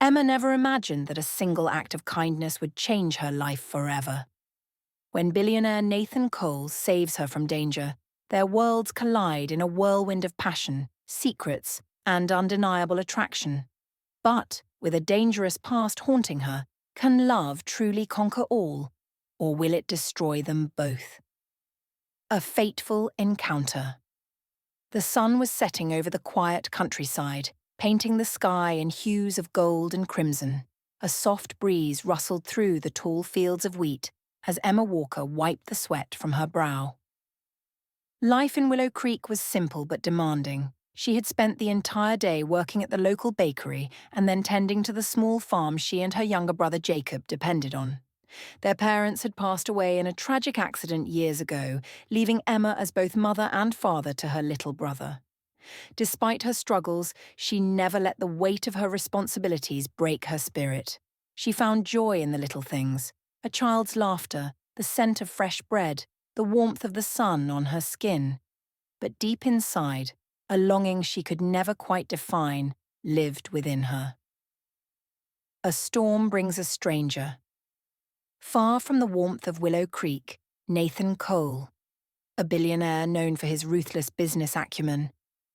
Emma never imagined that a single act of kindness would change her life forever. When billionaire Nathan Cole saves her from danger, their worlds collide in a whirlwind of passion, secrets, and undeniable attraction. But, with a dangerous past haunting her, can love truly conquer all, or will it destroy them both? A fateful encounter. The sun was setting over the quiet countryside, painting the sky in hues of gold and crimson. A soft breeze rustled through the tall fields of wheat as Emma Walker wiped the sweat from her brow. Life in Willow Creek was simple but demanding. She had spent the entire day working at the local bakery and then tending to the small farm she and her younger brother Jacob depended on. Their parents had passed away in a tragic accident years ago, leaving Emma as both mother and father to her little brother. Despite her struggles, she never let the weight of her responsibilities break her spirit. She found joy in the little things: a child's laughter, the scent of fresh bread, the warmth of the sun on her skin. But deep inside, a longing she could never quite define lived within her. A storm brings a stranger. Far from the warmth of Willow Creek, Nathan Cole, a billionaire known for his ruthless business acumen,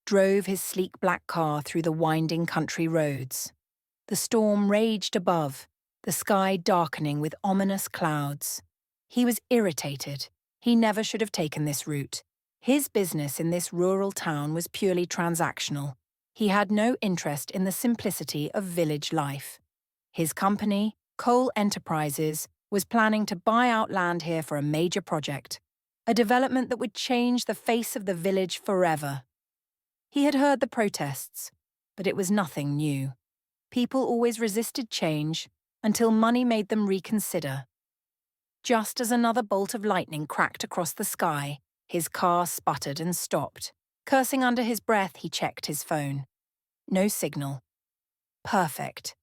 drove his sleek black car through the winding country roads. The storm raged above, the sky darkening with ominous clouds. He was irritated. He never should have taken this route. His business in this rural town was purely transactional. He had no interest in the simplicity of village life. His company, Cole Enterprises, was planning to buy out land here for a major project, a development that would change the face of the village forever. He had heard the protests, but it was nothing new. People always resisted change until money made them reconsider. Just as another bolt of lightning cracked across the sky, his car sputtered and stopped. Cursing under his breath, he checked his phone. No signal. Perfect.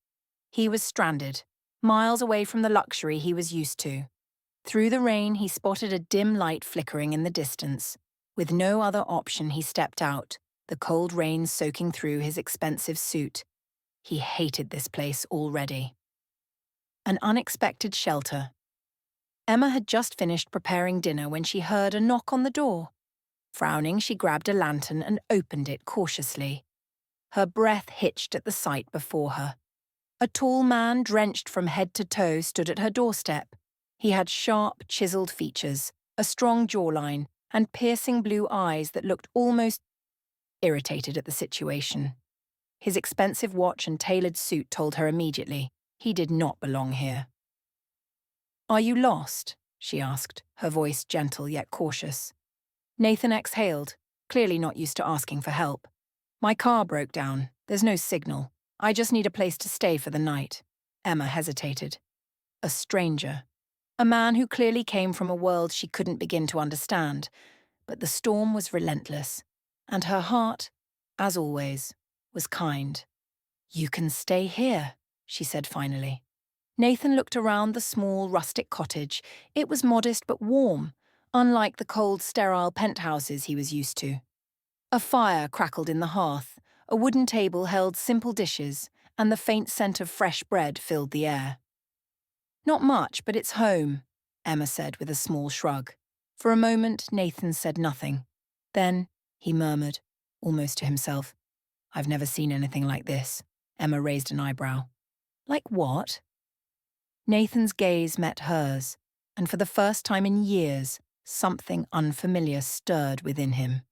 He was stranded, miles away from the luxury he was used to. Through the rain, he spotted a dim light flickering in the distance. With no other option, he stepped out, the cold rain soaking through his expensive suit. He hated this place already. An unexpected shelter. Emma had just finished preparing dinner when she heard a knock on the door. Frowning, she grabbed a lantern and opened it cautiously. Her breath hitched at the sight before her. A tall man, drenched from head to toe, stood at her doorstep. He had sharp, chiseled features, a strong jawline, and piercing blue eyes that looked almost irritated at the situation. His expensive watch and tailored suit told her immediately he did not belong here. "Are you lost?" she asked, her voice gentle yet cautious. Nathan exhaled, clearly not used to asking for help. "My car broke down. There's no signal. I just need a place to stay for the night." Emma hesitated. A stranger. A man who clearly came from a world she couldn't begin to understand. But the storm was relentless, and her heart, as always, was kind. "You can stay here," she said finally. Nathan looked around the small, rustic cottage. It was modest but warm, unlike the cold, sterile penthouses he was used to. A fire crackled in the hearth, a wooden table held simple dishes, and the faint scent of fresh bread filled the air. "Not much, but it's home," Emma said with a small shrug. For a moment, Nathan said nothing. Then, he murmured, almost to himself, "I've never seen anything like this." Emma raised an eyebrow. "Like what?" Nathan's gaze met hers, and for the first time in years, something unfamiliar stirred within him.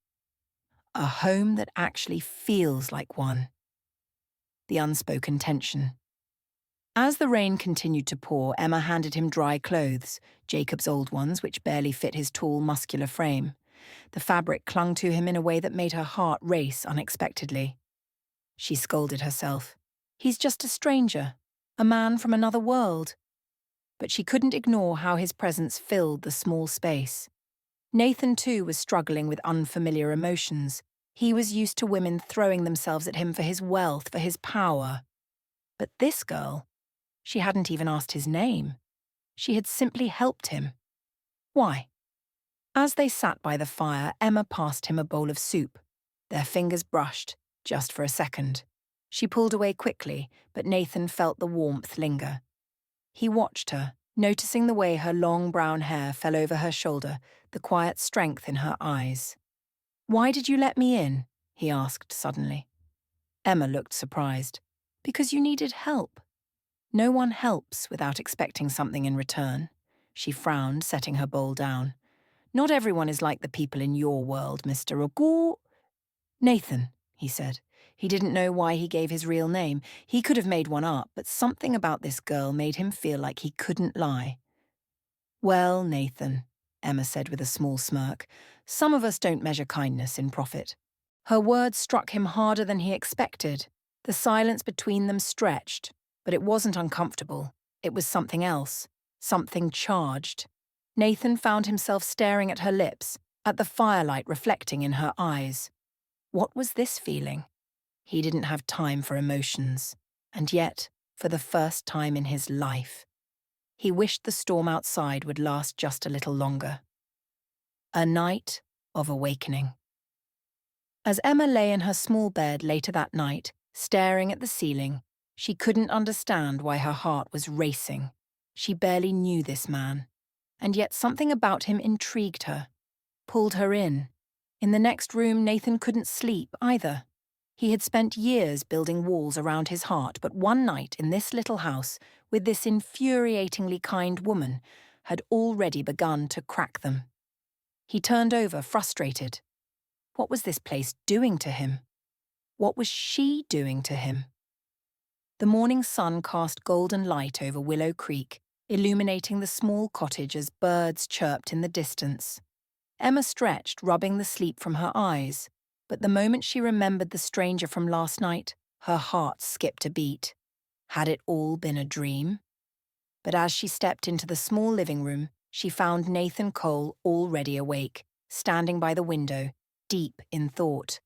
A home that actually feels like one. The unspoken tension. As the rain continued to pour, Emma handed him dry clothes, Jacob's old ones, which barely fit his tall, muscular frame. The fabric clung to him in a way that made her heart race unexpectedly. She scolded herself. He's just a stranger, a man from another world. But she couldn't ignore how his presence filled the small space. Nathan, too, was struggling with unfamiliar emotions. He was used to women throwing themselves at him for his wealth, for his power. But this girl, she hadn't even asked his name. She had simply helped him. Why? As they sat by the fire, Emma passed him a bowl of soup. Their fingers brushed, just for a second. She pulled away quickly, but Nathan felt the warmth linger. He watched her, noticing the way her long brown hair fell over her shoulder, the quiet strength in her eyes. "Why did you let me in?" he asked suddenly. Emma looked surprised. "Because you needed help." "No one helps without expecting something in return." She frowned, setting her bowl down. "Not everyone is like the people in your world, Mr. Ogo." "Nathan," he said. He didn't know why he gave his real name. He could have made one up, but something about this girl made him feel like he couldn't lie. "Well, Nathan," Emma said with a small smirk, "some of us don't measure kindness in profit." Her words struck him harder than he expected. The silence between them stretched, but it wasn't uncomfortable. It was something else, something charged. Nathan found himself staring at her lips, at the firelight reflecting in her eyes. What was this feeling? He didn't have time for emotions, and yet, for the first time in his life, he wished the storm outside would last just a little longer. A night of awakening. As Emma lay in her small bed later that night, staring at the ceiling, she couldn't understand why her heart was racing. She barely knew this man, and yet something about him intrigued her, pulled her in. In the next room, Nathan couldn't sleep either. He had spent years building walls around his heart, but one night in this little house, with this infuriatingly kind woman, had already begun to crack them. He turned over, frustrated. What was this place doing to him? What was she doing to him? The morning sun cast golden light over Willow Creek, illuminating the small cottage as birds chirped in the distance. Emma stretched, rubbing the sleep from her eyes, but the moment she remembered the stranger from last night, her heart skipped a beat. Had it all been a dream? But as she stepped into the small living room, she found Nathan Cole already awake, standing by the window, deep in thought.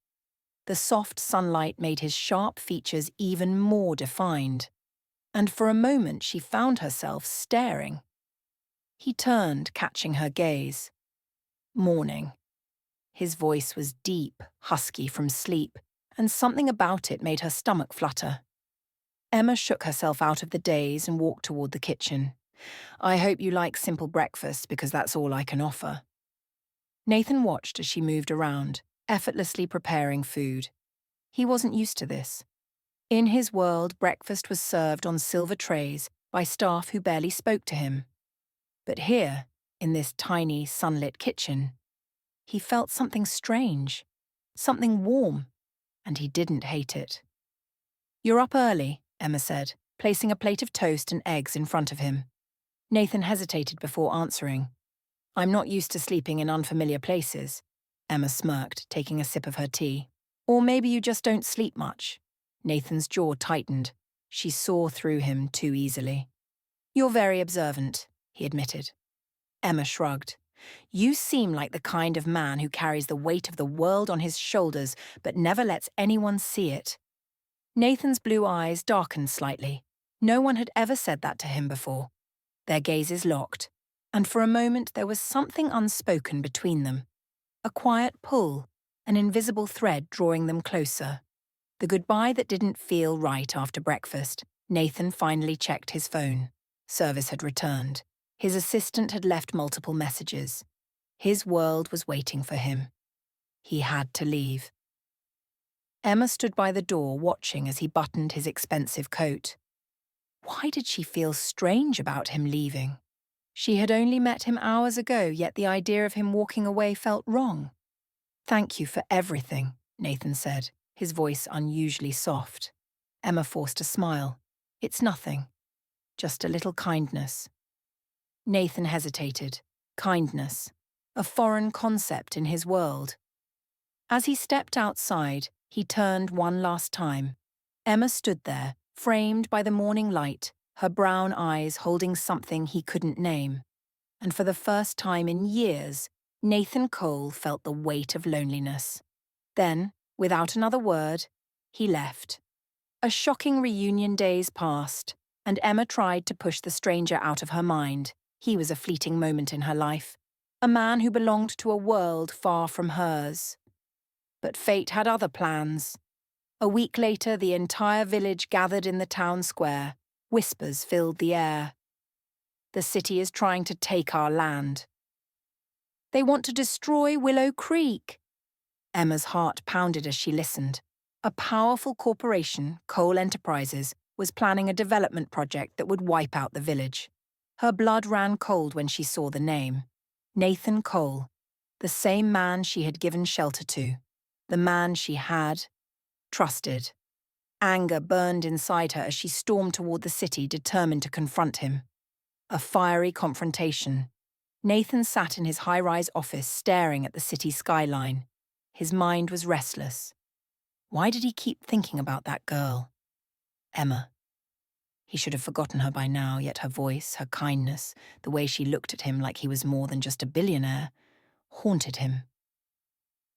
The soft sunlight made his sharp features even more defined, and for a moment she found herself staring. He turned, catching her gaze. "Morning." His voice was deep, husky from sleep, and something about it made her stomach flutter. Emma shook herself out of the daze and walked toward the kitchen. "I hope you like simple breakfast because that's all I can offer." Nathan watched as she moved around, effortlessly preparing food. He wasn't used to this. In his world, breakfast was served on silver trays by staff who barely spoke to him. But here, in this tiny, sunlit kitchen, he felt something strange, something warm, and he didn't hate it. "You're up early," Emma said, placing a plate of toast and eggs in front of him. Nathan hesitated before answering. "I'm not used to sleeping in unfamiliar places," Emma smirked, taking a sip of her tea. "Or maybe you just don't sleep much." Nathan's jaw tightened. She saw through him too easily. "You're very observant," he admitted. Emma shrugged. "You seem like the kind of man who carries the weight of the world on his shoulders but never lets anyone see it." Nathan's blue eyes darkened slightly. No one had ever said that to him before. Their gazes locked, and for a moment there was something unspoken between them. A quiet pull, an invisible thread drawing them closer. The goodbye that didn't feel right after breakfast. Nathan finally checked his phone. Service had returned. His assistant had left multiple messages. His world was waiting for him. He had to leave. Emma stood by the door watching as he buttoned his expensive coat. Why did she feel strange about him leaving? She had only met him hours ago, yet the idea of him walking away felt wrong. "Thank you for everything," Nathan said, his voice unusually soft. Emma forced a smile. "It's nothing. Just a little kindness." Nathan hesitated. Kindness. A foreign concept in his world. As he stepped outside, he turned one last time. Emma stood there, framed by the morning light, her brown eyes holding something he couldn't name. And for the first time in years, Nathan Cole felt the weight of loneliness. Then, without another word, he left. A shocking reunion days passed, and Emma tried to push the stranger out of her mind. He was a fleeting moment in her life. A man who belonged to a world far from hers. But fate had other plans. A week later, the entire village gathered in the town square. Whispers filled the air. The city is trying to take our land. They want to destroy Willow Creek. Emma's heart pounded as she listened. A powerful corporation, Coal Enterprises, was planning a development project that would wipe out the village. Her blood ran cold when she saw the name. Nathan Cole, the same man she had given shelter to, the man she had trusted. Anger burned inside her as she stormed toward the city, determined to confront him. A fiery confrontation. Nathan sat in his high-rise office staring at the city skyline. His mind was restless. Why did he keep thinking about that girl? Emma. He should have forgotten her by now, yet her voice, her kindness, the way she looked at him like he was more than just a billionaire, haunted him.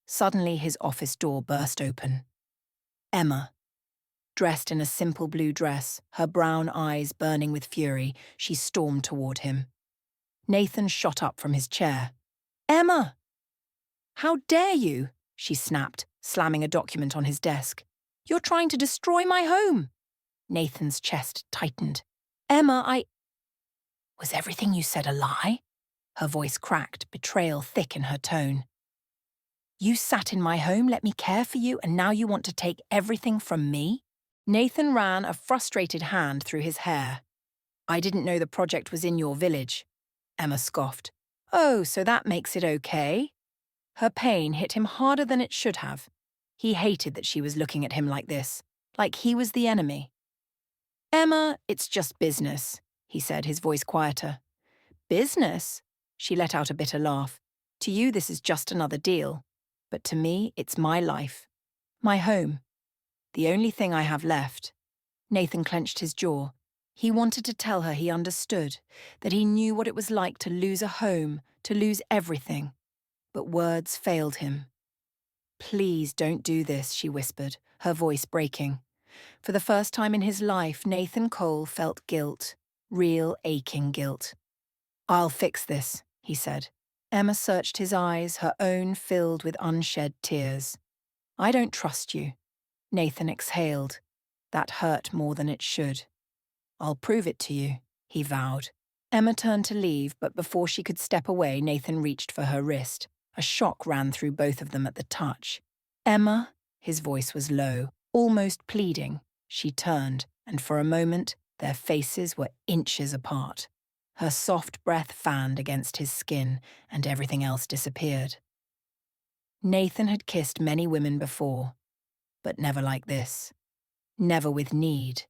Suddenly his office door burst open. Emma. Dressed in a simple blue dress, her brown eyes burning with fury, she stormed toward him. Nathan shot up from his chair. Emma! How dare you? She snapped, slamming a document on his desk. You're trying to destroy my home. Nathan's chest tightened. Emma, Was everything you said a lie? Her voice cracked, betrayal thick in her tone. You sat in my home, let me care for you, and now you want to take everything from me? Nathan ran a frustrated hand through his hair. I didn't know the project was in your village. Emma scoffed. Oh, so that makes it okay? Her pain hit him harder than it should have. He hated that she was looking at him like this, like he was the enemy. Emma, it's just business, he said, his voice quieter. Business? She let out a bitter laugh. To you, this is just another deal. But to me, it's my life. My home. The only thing I have left. Nathan clenched his jaw. He wanted to tell her he understood, that he knew what it was like to lose a home, to lose everything. But words failed him. Please don't do this, she whispered, her voice breaking. For the first time in his life, Nathan Cole felt guilt, real aching guilt. I'll fix this, he said. Emma searched his eyes, her own filled with unshed tears. I don't trust you. Nathan exhaled. That hurt more than it should. I'll prove it to you, he vowed. Emma turned to leave, but before she could step away, Nathan reached for her wrist. A shock ran through both of them at the touch. Emma, his voice was low, almost pleading. She turned, and for a moment, their faces were inches apart. Her soft breath fanned against his skin, and everything else disappeared. Nathan had kissed many women before, but never like this. Never with need.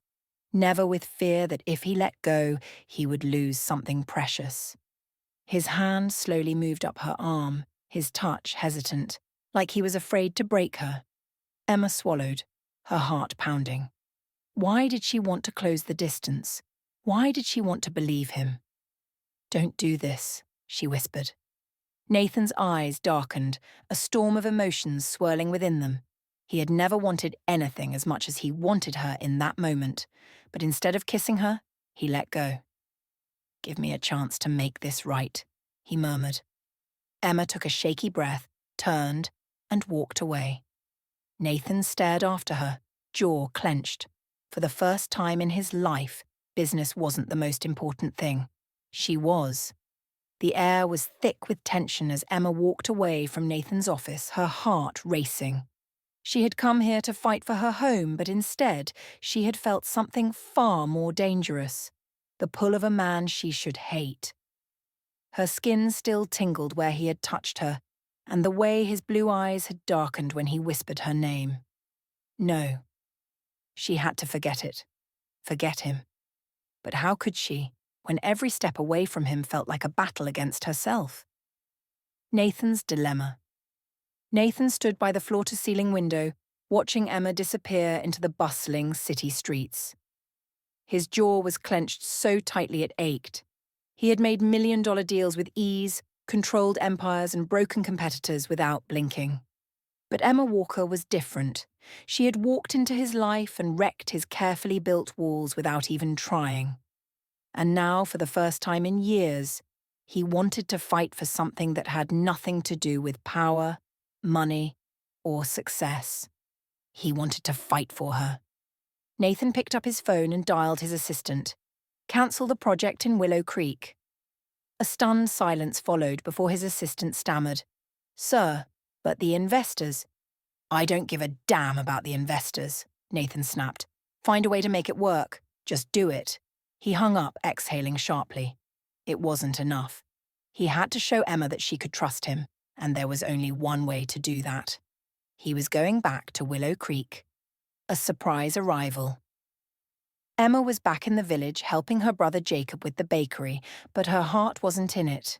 Never with fear that if he let go, he would lose something precious. His hand slowly moved up her arm, his touch hesitant, like he was afraid to break her. Emma swallowed, her heart pounding. Why did she want to close the distance? Why did she want to believe him? Don't do this, she whispered. Nathan's eyes darkened, a storm of emotions swirling within them. He had never wanted anything as much as he wanted her in that moment, but instead of kissing her, he let go. Give me a chance to make this right, he murmured. Emma took a shaky breath, turned, and walked away. Nathan stared after her, jaw clenched. For the first time in his life, business wasn't the most important thing. She was. The air was thick with tension as Emma walked away from Nathan's office, her heart racing. She had come here to fight for her home, but instead, she had felt something far more dangerous. The pull of a man she should hate. Her skin still tingled where he had touched her, and the way his blue eyes had darkened when he whispered her name. No. She had to forget it. Forget him. But how could she, when every step away from him felt like a battle against herself? Nathan's dilemma. Nathan stood by the floor-to-ceiling window, watching Emma disappear into the bustling city streets. His jaw was clenched so tightly it ached. He had made million-dollar deals with ease, controlled empires and broken competitors without blinking. But Emma Walker was different. She had walked into his life and wrecked his carefully built walls without even trying. And now, for the first time in years, he wanted to fight for something that had nothing to do with power, money, or success. He wanted to fight for her. Nathan picked up his phone and dialed his assistant. Cancel the project in Willow Creek. A stunned silence followed before his assistant stammered. Sir, but the investors. I don't give a damn about the investors, Nathan snapped. Find a way to make it work. Just do it. He hung up, exhaling sharply. It wasn't enough. He had to show Emma that she could trust him, and there was only one way to do that. He was going back to Willow Creek. A surprise arrival. Emma was back in the village helping her brother Jacob with the bakery, but her heart wasn't in it.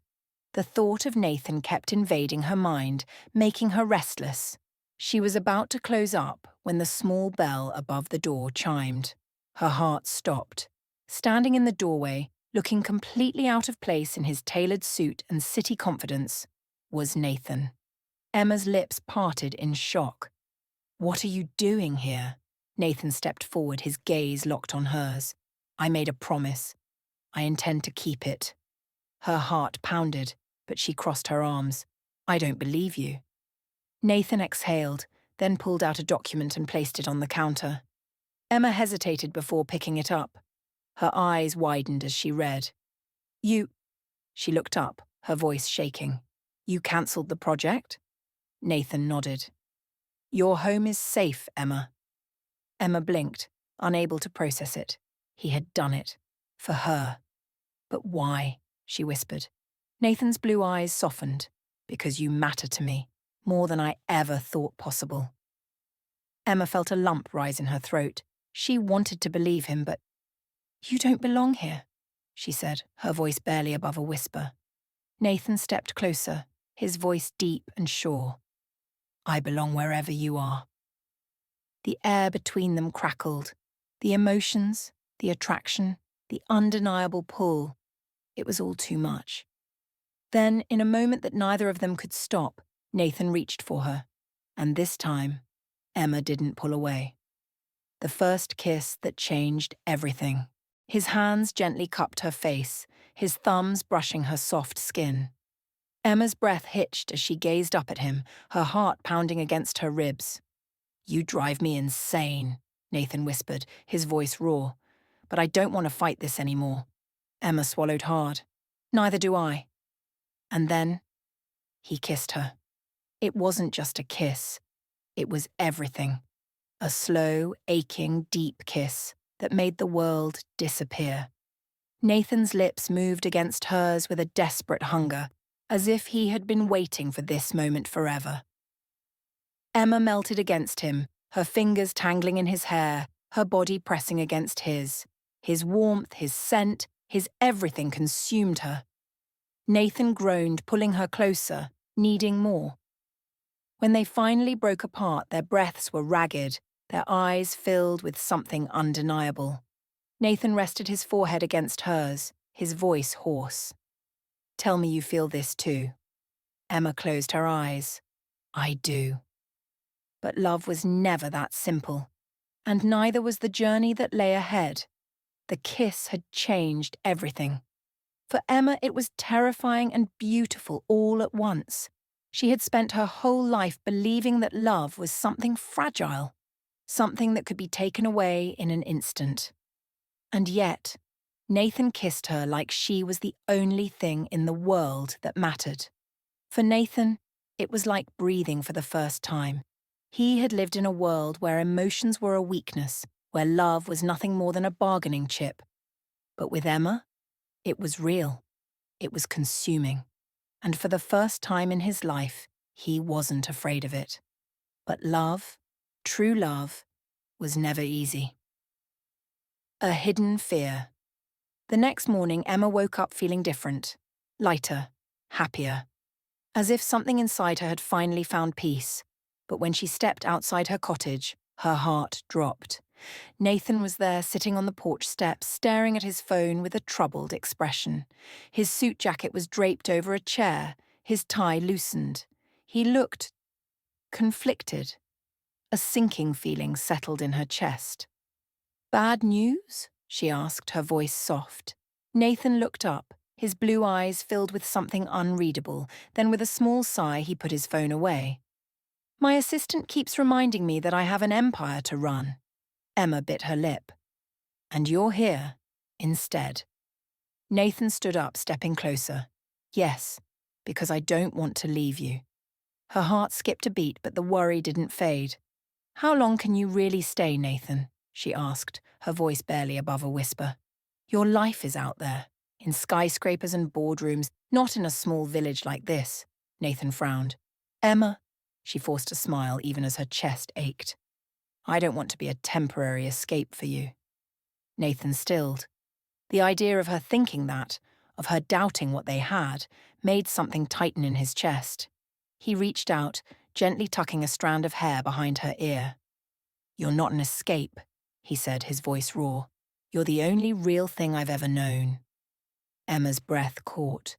The thought of Nathan kept invading her mind, making her restless. She was about to close up when the small bell above the door chimed. Her heart stopped. Standing in the doorway, looking completely out of place in his tailored suit and city confidence, was Nathan. Emma's lips parted in shock. What are you doing here? Nathan stepped forward, his gaze locked on hers. I made a promise. I intend to keep it. Her heart pounded, but she crossed her arms. I don't believe you. Nathan exhaled, then pulled out a document and placed it on the counter. Emma hesitated before picking it up. Her eyes widened as she read. You... She looked up, her voice shaking. You cancelled the project? Nathan nodded. Your home is safe, Emma. Emma blinked, unable to process it. He had done it. For her. But why? She whispered. Nathan's blue eyes softened. Because you matter to me, more than I ever thought possible. Emma felt a lump rise in her throat. She wanted to believe him, but... You don't belong here, she said, her voice barely above a whisper. Nathan stepped closer, his voice deep and sure. I belong wherever you are. The air between them crackled. The emotions, the attraction, the undeniable pull. It was all too much. Then, in a moment that neither of them could stop, Nathan reached for her. And this time, Emma didn't pull away. The first kiss that changed everything. His hands gently cupped her face, his thumbs brushing her soft skin. Emma's breath hitched as she gazed up at him, her heart pounding against her ribs. You drive me insane, Nathan whispered, his voice raw. But I don't want to fight this anymore. Emma swallowed hard. Neither do I. And then, he kissed her. It wasn't just a kiss. It was everything. A slow, aching, deep kiss that made the world disappear. Nathan's lips moved against hers with a desperate hunger, as if he had been waiting for this moment forever. Emma melted against him, her fingers tangling in his hair, her body pressing against his. His warmth, his scent, his everything consumed her. Nathan groaned, pulling her closer, needing more. When they finally broke apart, their breaths were ragged, their eyes filled with something undeniable. Nathan rested his forehead against hers, his voice hoarse. Tell me you feel this too. Emma closed her eyes. I do. But love was never that simple, and neither was the journey that lay ahead. The kiss had changed everything. For Emma, it was terrifying and beautiful all at once. She had spent her whole life believing that love was something fragile, something that could be taken away in an instant. And yet, Nathan kissed her like she was the only thing in the world that mattered. For Nathan, it was like breathing for the first time. He had lived in a world where emotions were a weakness, where love was nothing more than a bargaining chip. But with Emma, it was real. It was consuming. And for the first time in his life, he wasn't afraid of it. But love, true love, was never easy. A hidden fear. The next morning, Emma woke up feeling different, lighter, happier, as if something inside her had finally found peace. But when she stepped outside her cottage, her heart dropped. Nathan was there sitting on the porch steps, staring at his phone with a troubled expression. His suit jacket was draped over a chair, his tie loosened. He looked conflicted. A sinking feeling settled in her chest. Bad news? She asked, her voice soft. Nathan looked up, his blue eyes filled with something unreadable. Then with a small sigh, he put his phone away. My assistant keeps reminding me that I have an empire to run. Emma bit her lip. And you're here, instead. Nathan stood up, stepping closer. Yes, because I don't want to leave you. Her heart skipped a beat, but the worry didn't fade. How long can you really stay, Nathan? She asked, her voice barely above a whisper. Your life is out there, in skyscrapers and boardrooms, not in a small village like this. Nathan frowned. Emma, she forced a smile even as her chest ached. I don't want to be a temporary escape for you. Nathan stilled. The idea of her thinking that, of her doubting what they had, made something tighten in his chest. He reached out, gently tucking a strand of hair behind her ear. You're not an escape, he said, his voice raw. You're the only real thing I've ever known. Emma's breath caught,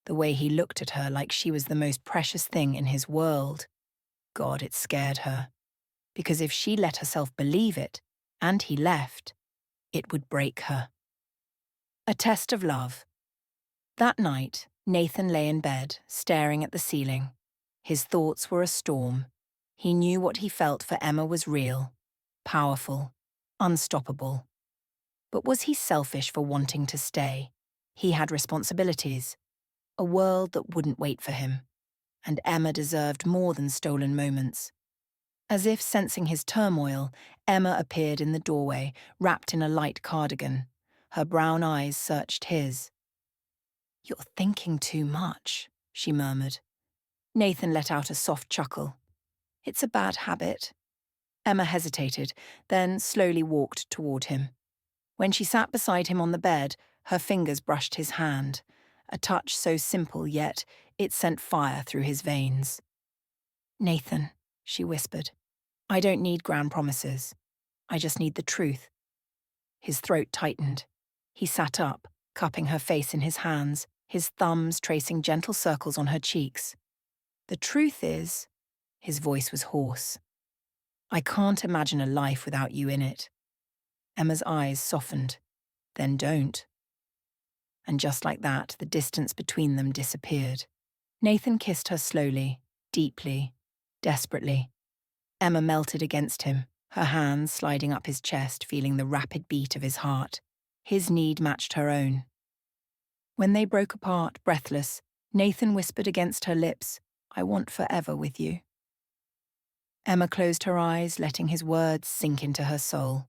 the way he looked at her like she was the most precious thing in his world. God, it scared her. Because if she let herself believe it, and he left, it would break her. A test of love. That night, Nathan lay in bed, staring at the ceiling. His thoughts were a storm. He knew what he felt for Emma was real, powerful, unstoppable. But was he selfish for wanting to stay? He had responsibilities, a world that wouldn't wait for him, and Emma deserved more than stolen moments. As if sensing his turmoil, Emma appeared in the doorway, wrapped in a light cardigan. Her brown eyes searched his. You're thinking too much, she murmured. Nathan let out a soft chuckle. It's a bad habit. Emma hesitated, then slowly walked toward him. When she sat beside him on the bed, her fingers brushed his hand, a touch so simple yet it sent fire through his veins. Nathan, she whispered, I don't need grand promises. I just need the truth. His throat tightened. He sat up, cupping her face in his hands, his thumbs tracing gentle circles on her cheeks. The truth is, his voice was hoarse, I can't imagine a life without you in it. Emma's eyes softened. Then don't. And just like that, the distance between them disappeared. Nathan kissed her slowly, deeply, desperately. Emma melted against him, her hands sliding up his chest, feeling the rapid beat of his heart. His need matched her own. When they broke apart, breathless, Nathan whispered against her lips, I want forever with you. Emma closed her eyes, letting his words sink into her soul.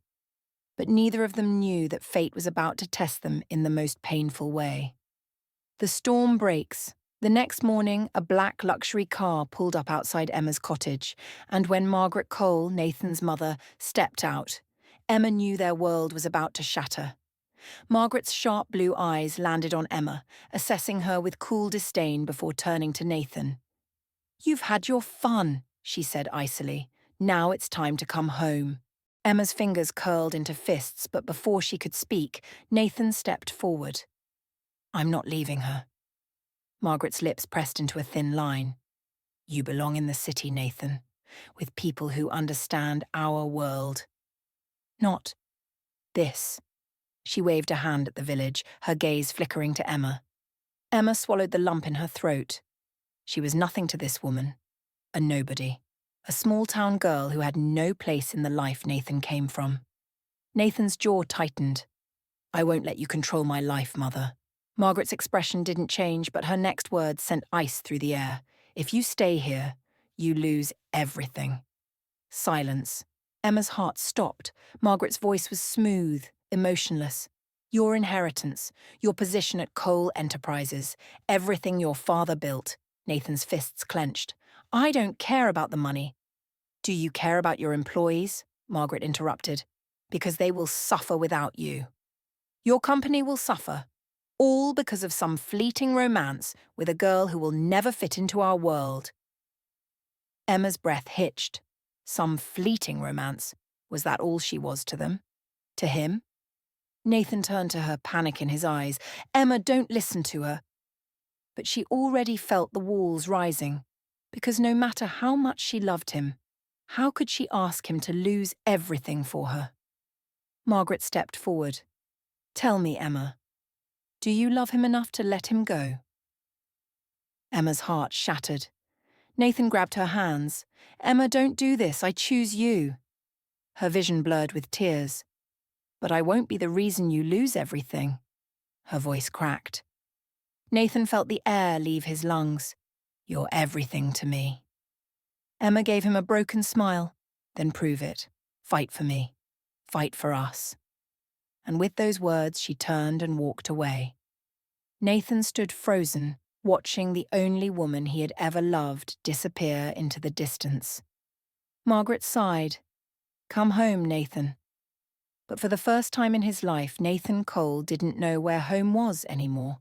But neither of them knew that fate was about to test them in the most painful way. The storm breaks. The next morning, a black luxury car pulled up outside Emma's cottage, and when Margaret Cole, Nathan's mother, stepped out, Emma knew their world was about to shatter. Margaret's sharp blue eyes landed on Emma, assessing her with cool disdain before turning to Nathan. You've had your fun, she said icily. Now it's time to come home. Emma's fingers curled into fists, but before she could speak, Nathan stepped forward. I'm not leaving her. Margaret's lips pressed into a thin line. You belong in the city, Nathan, with people who understand our world. Not this. She waved a hand at the village, her gaze flickering to Emma. Emma swallowed the lump in her throat. She was nothing to this woman. A nobody. A small-town girl who had no place in the life Nathan came from. Nathan's jaw tightened. I won't let you control my life, Mother. Margaret's expression didn't change, but her next words sent ice through the air. If you stay here, you lose everything. Silence. Emma's heart stopped. Margaret's voice was smooth, emotionless. Your inheritance, your position at Cole Enterprises, everything your father built. Nathan's fists clenched. I don't care about the money. Do you care about your employees? Margaret interrupted. Because they will suffer without you. Your company will suffer. All because of some fleeting romance with a girl who will never fit into our world. Emma's breath hitched. Some fleeting romance. Was that all she was to them? To him? Nathan turned to her, panic in his eyes. Emma, don't listen to her. But she already felt the walls rising, because no matter how much she loved him, how could she ask him to lose everything for her? Margaret stepped forward. Tell me, Emma, do you love him enough to let him go? Emma's heart shattered. Nathan grabbed her hands. "Emma, don't do this. I choose you." Her vision blurred with tears. "But I won't be the reason you lose everything." Her voice cracked. Nathan felt the air leave his lungs. "You're everything to me." Emma gave him a broken smile. "Then prove it. Fight for me. Fight for us." And with those words, she turned and walked away. Nathan stood frozen, watching the only woman he had ever loved disappear into the distance. Margaret sighed. "Come home, Nathan." But for the first time in his life, Nathan Cole didn't know where home was anymore.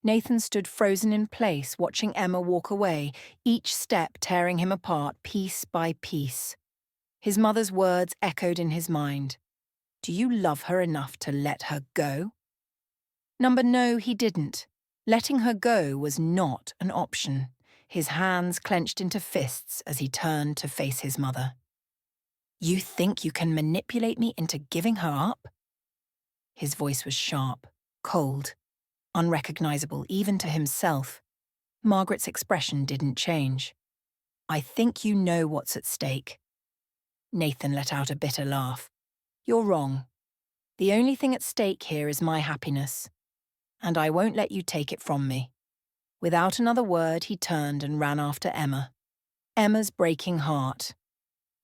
Nathan stood frozen in place, watching Emma walk away, each step tearing him apart piece by piece. His mother's words echoed in his mind. "Do you love her enough to let her go?" No, he didn't. Letting her go was not an option. His hands clenched into fists as he turned to face his mother. "You think you can manipulate me into giving her up?" His voice was sharp, cold, unrecognizable even to himself. Margaret's expression didn't change. "I think you know what's at stake." Nathan let out a bitter laugh. "You're wrong. The only thing at stake here is my happiness. And I won't let you take it from me." Without another word, he turned and ran after Emma. Emma's breaking heart.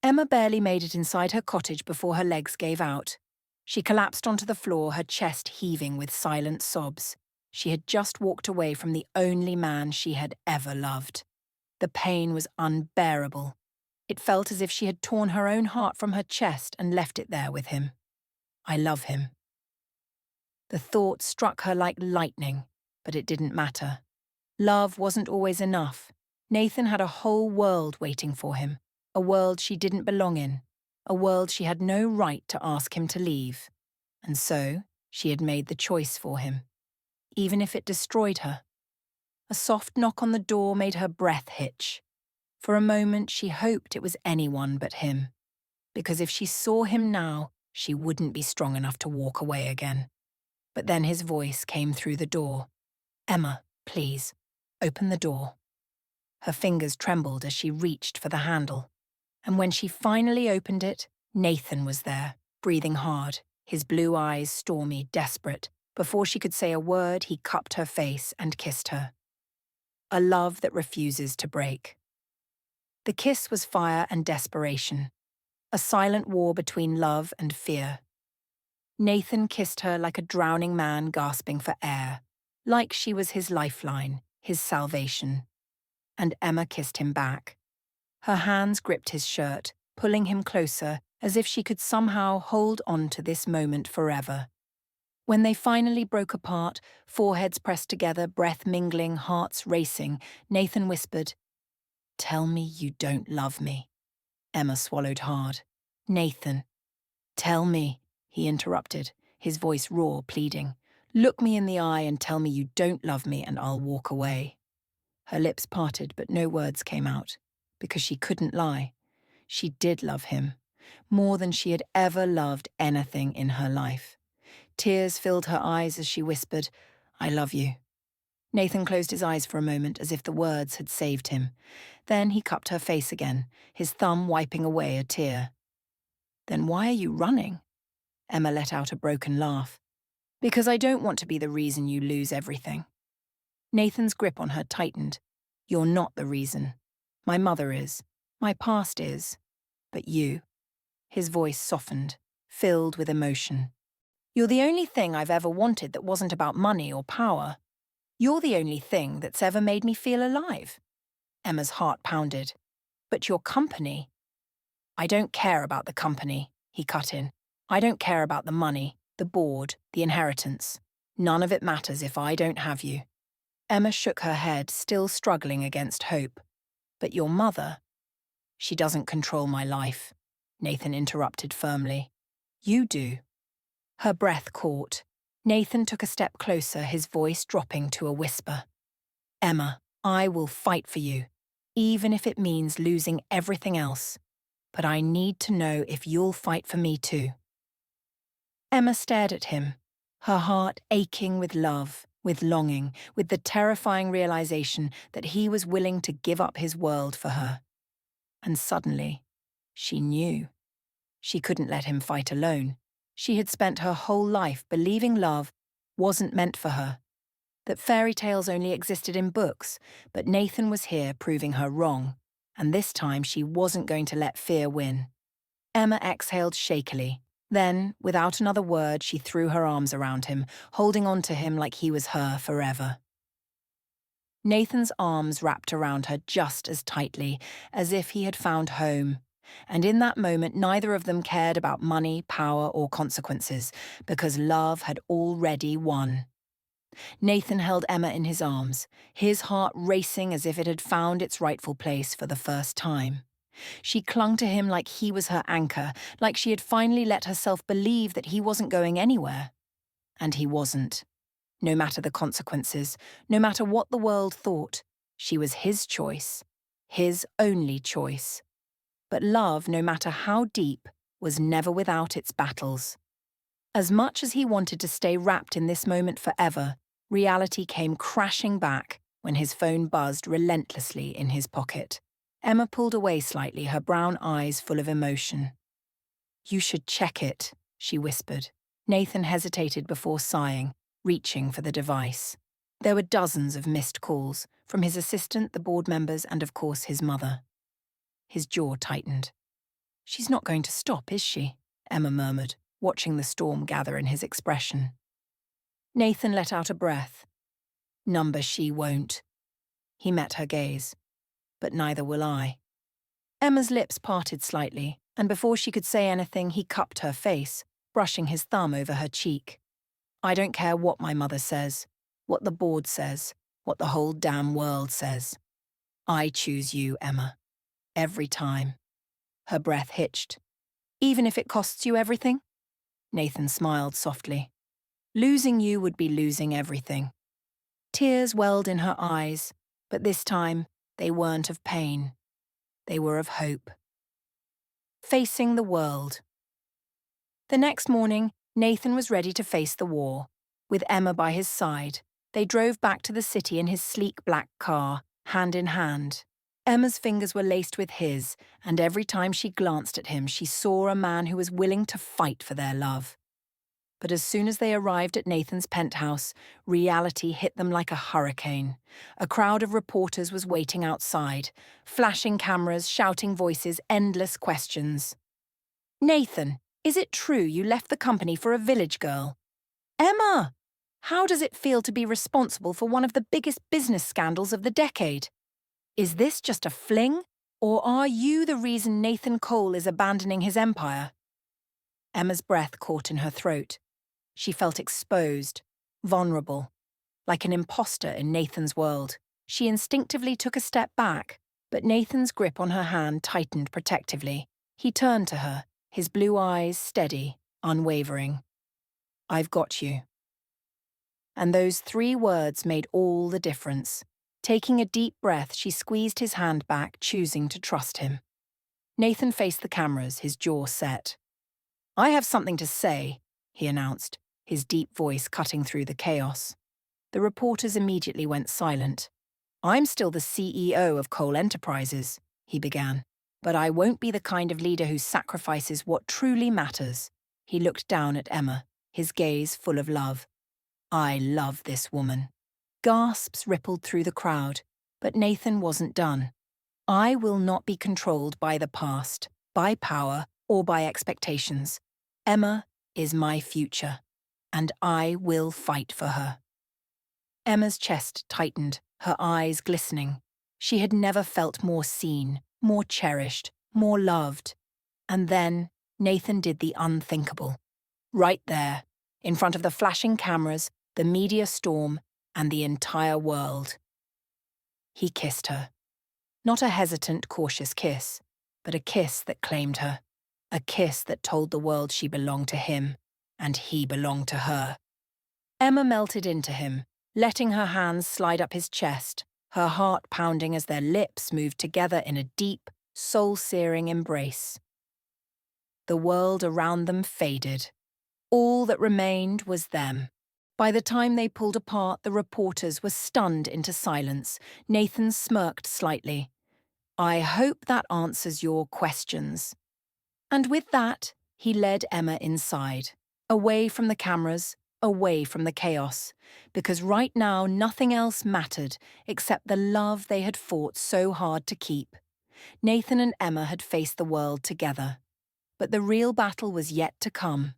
Emma barely made it inside her cottage before her legs gave out. She collapsed onto the floor, her chest heaving with silent sobs. She had just walked away from the only man she had ever loved. The pain was unbearable. It felt as if she had torn her own heart from her chest and left it there with him. "I love him." The thought struck her like lightning, but it didn't matter. Love wasn't always enough. Nathan had a whole world waiting for him, a world she didn't belong in, a world she had no right to ask him to leave. And so, she had made the choice for him, even if it destroyed her. A soft knock on the door made her breath hitch. For a moment, she hoped it was anyone but him, because if she saw him now, she wouldn't be strong enough to walk away again. But then his voice came through the door. "Emma, please, open the door." Her fingers trembled as she reached for the handle. And when she finally opened it, Nathan was there, breathing hard, his blue eyes stormy, desperate. Before she could say a word, he cupped her face and kissed her. A love that refuses to break. The kiss was fire and desperation, a silent war between love and fear. Nathan kissed her like a drowning man gasping for air, like she was his lifeline, his salvation. And Emma kissed him back. Her hands gripped his shirt, pulling him closer, as if she could somehow hold on to this moment forever. When they finally broke apart, foreheads pressed together, breath mingling, hearts racing, Nathan whispered, "Tell me you don't love me." Emma swallowed hard. "Nathan." "Tell me," he interrupted, his voice raw, pleading. "Look me in the eye and tell me you don't love me and I'll walk away." Her lips parted, but no words came out, because she couldn't lie. She did love him, more than she had ever loved anything in her life. Tears filled her eyes as she whispered, "I love you." Nathan closed his eyes for a moment as if the words had saved him. Then he cupped her face again, his thumb wiping away a tear. "Then why are you running?" Emma let out a broken laugh. "Because I don't want to be the reason you lose everything." Nathan's grip on her tightened. "You're not the reason. My mother is. My past is. But you." His voice softened, filled with emotion. "You're the only thing I've ever wanted that wasn't about money or power. You're the only thing that's ever made me feel alive." Emma's heart pounded. "But your company—" "I don't care about the company," he cut in. "I don't care about the money, the board, the inheritance. None of it matters if I don't have you." Emma shook her head, still struggling against hope. "But your mother—" "She doesn't control my life," Nathan interrupted firmly. "You do." Her breath caught. Nathan took a step closer, his voice dropping to a whisper. "Emma, I will fight for you, even if it means losing everything else. But I need to know if you'll fight for me too." Emma stared at him, her heart aching with love. with longing, with the terrifying realization that he was willing to give up his world for her. And suddenly, she knew. She couldn't let him fight alone. She had spent her whole life believing love wasn't meant for her, that fairy tales only existed in books, but Nathan was here proving her wrong, and this time she wasn't going to let fear win. Emma exhaled shakily. Then, without another word, she threw her arms around him, holding on to him like he was her forever. Nathan's arms wrapped around her just as tightly, as if he had found home. And in that moment, neither of them cared about money, power, or consequences, because love had already won. Nathan held Emma in his arms, his heart racing as if it had found its rightful place for the first time. She clung to him like he was her anchor, like she had finally let herself believe that he wasn't going anywhere. And he wasn't. No matter the consequences, no matter what the world thought, she was his choice, his only choice. But love, no matter how deep, was never without its battles. As much as he wanted to stay wrapped in this moment forever, reality came crashing back when his phone buzzed relentlessly in his pocket. Emma pulled away slightly, her brown eyes full of emotion. "You should check it," she whispered. Nathan hesitated before sighing, reaching for the device. There were dozens of missed calls, from his assistant, the board members, and of course his mother. His jaw tightened. "She's not going to stop, is she?" Emma murmured, watching the storm gather in his expression. Nathan let out a breath. "Number she won't." He met her gaze. "But neither will I." Emma's lips parted slightly, and before she could say anything, he cupped her face, brushing his thumb over her cheek. "I don't care what my mother says, what the board says, what the whole damn world says. I choose you, Emma. Every time." Her breath hitched. "Even if it costs you everything?" Nathan smiled softly. "Losing you would be losing everything." Tears welled in her eyes, but this time they weren't of pain. They were of hope. Facing the world. The next morning, Nathan was ready to face the war. With Emma by his side, they drove back to the city in his sleek black car, hand in hand. Emma's fingers were laced with his, and every time she glanced at him, she saw a man who was willing to fight for their love. But as soon as they arrived at Nathan's penthouse, reality hit them like a hurricane. A crowd of reporters was waiting outside, flashing cameras, shouting voices, endless questions. "Nathan, is it true you left the company for a village girl?" "Emma! How does it feel to be responsible for one of the biggest business scandals of the decade? Is this just a fling, or are you the reason Nathan Cole is abandoning his empire?" Emma's breath caught in her throat. She felt exposed, vulnerable, like an imposter in Nathan's world. She instinctively took a step back, but Nathan's grip on her hand tightened protectively. He turned to her, his blue eyes steady, unwavering. "I've got you." And those 3 words made all the difference. Taking a deep breath, she squeezed his hand back, choosing to trust him. Nathan faced the cameras, his jaw set. "I have something to say," he announced, his deep voice cutting through the chaos. The reporters immediately went silent. "I'm still the CEO of Cole Enterprises," he began, "but I won't be the kind of leader who sacrifices what truly matters." He looked down at Emma, his gaze full of love. "I love this woman." Gasps rippled through the crowd, but Nathan wasn't done. "I will not be controlled by the past, by power, or by expectations. Emma is my future, and I will fight for her." Emma's chest tightened, her eyes glistening. She had never felt more seen, more cherished, more loved. And then Nathan did the unthinkable. Right there, in front of the flashing cameras, the media storm, and the entire world. He kissed her. Not a hesitant, cautious kiss, but a kiss that claimed her. A kiss that told the world she belonged to him, and he belonged to her. Emma melted into him, letting her hands slide up his chest, her heart pounding as their lips moved together in a deep, soul-searing embrace. The world around them faded. All that remained was them. By the time they pulled apart, the reporters were stunned into silence. Nathan smirked slightly. I hope that answers your questions. And with that, he led Emma inside, away from the cameras, away from the chaos, because right now nothing else mattered except the love they had fought so hard to keep. Nathan and Emma had faced the world together, but the real battle was yet to come,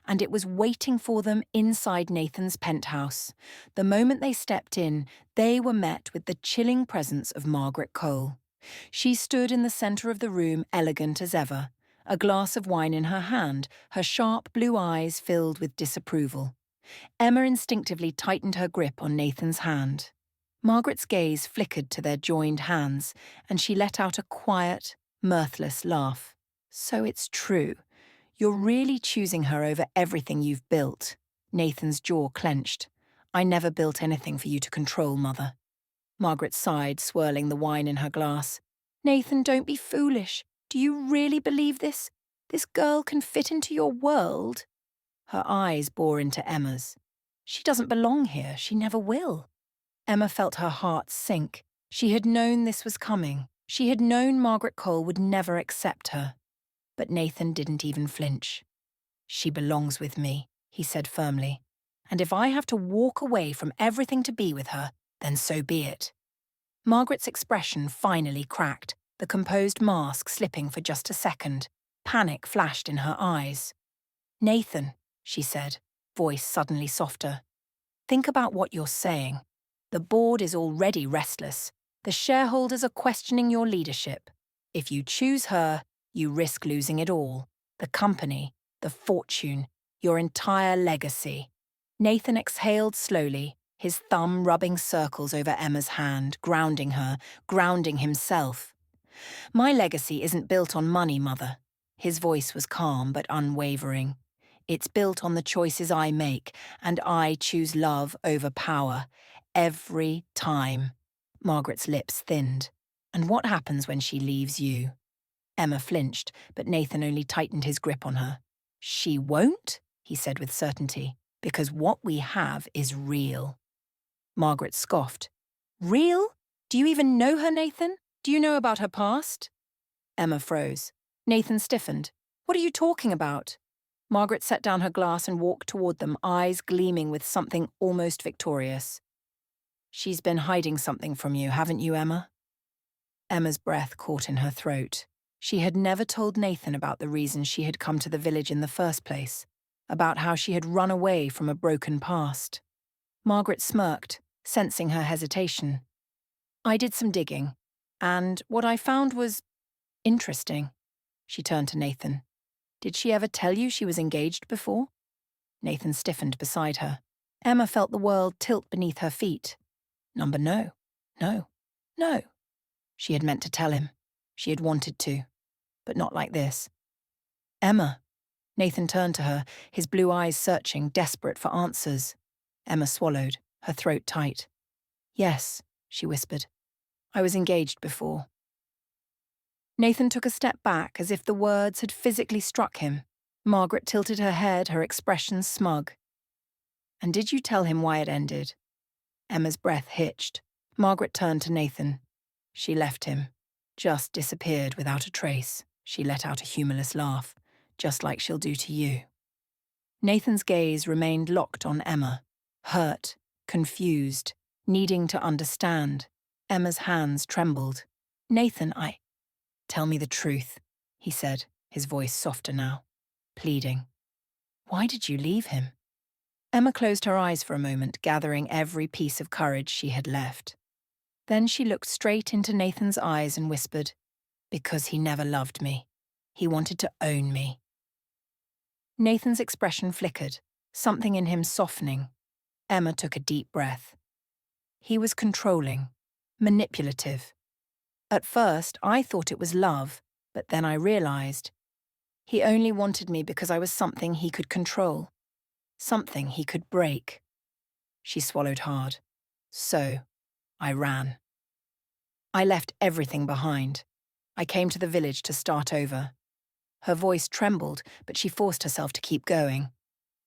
and it was waiting for them inside Nathan's penthouse. The moment they stepped in, they were met with the chilling presence of Margaret Cole. She stood in the centre of the room, elegant as ever, a glass of wine in her hand, her sharp blue eyes filled with disapproval. Emma instinctively tightened her grip on Nathan's hand. Margaret's gaze flickered to their joined hands, and she let out a quiet, mirthless laugh. So it's true. You're really choosing her over everything you've built. Nathan's jaw clenched. I never built anything for you to control, Mother. Margaret sighed, swirling the wine in her glass. Nathan, don't be foolish. Do you really believe this? This girl can fit into your world? Her eyes bore into Emma's. She doesn't belong here. She never will. Emma felt her heart sink. She had known this was coming. She had known Margaret Cole would never accept her. But Nathan didn't even flinch. She belongs with me, he said firmly. And if I have to walk away from everything to be with her, then so be it. Margaret's expression finally cracked, the composed mask slipping for just a second. Panic flashed in her eyes. Nathan, she said, voice suddenly softer. Think about what you're saying. The board is already restless. The shareholders are questioning your leadership. If you choose her, you risk losing it all. The company, the fortune, your entire legacy. Nathan exhaled slowly, his thumb rubbing circles over Emma's hand, grounding her, grounding himself. My legacy isn't built on money, Mother. His voice was calm but unwavering. It's built on the choices I make, and I choose love over power. Every time. Margaret's lips thinned. And what happens when she leaves you? Emma flinched, but Nathan only tightened his grip on her. She won't, he said with certainty, because what we have is real. Margaret scoffed. Real? Do you even know her, Nathan? Do you know about her past? Emma froze. Nathan stiffened. What are you talking about? Margaret set down her glass and walked toward them, eyes gleaming with something almost victorious. She's been hiding something from you, haven't you, Emma? Emma's breath caught in her throat. She had never told Nathan about the reason she had come to the village in the first place, about how she had run away from a broken past. Margaret smirked, sensing her hesitation. I did some digging, and what I found was interesting. She turned to Nathan. Did she ever tell you she was engaged before? Nathan stiffened beside her. Emma felt the world tilt beneath her feet. No. No. She had meant to tell him. She had wanted to. But not like this. Emma. Nathan turned to her, his blue eyes searching, desperate for answers. Emma swallowed, her throat tight. Yes, she whispered. I was engaged before. Nathan took a step back as if the words had physically struck him. Margaret tilted her head, her expression smug. And did you tell him why it ended? Emma's breath hitched. Margaret turned to Nathan. She left him. Just disappeared without a trace. She let out a humorless laugh, just like she'll do to you. Nathan's gaze remained locked on Emma, hurt, confused, needing to understand. Emma's hands trembled. Nathan, Tell me the truth, he said, his voice softer now, pleading. Why did you leave him? Emma closed her eyes for a moment, gathering every piece of courage she had left. Then she looked straight into Nathan's eyes and whispered, because he never loved me. He wanted to own me. Nathan's expression flickered, something in him softening. Emma took a deep breath. He was controlling, manipulative. At first, I thought it was love, but then I realized he only wanted me because I was something he could control, something he could break. She swallowed hard. So, I ran. I left everything behind. I came to the village to start over. Her voice trembled, but she forced herself to keep going.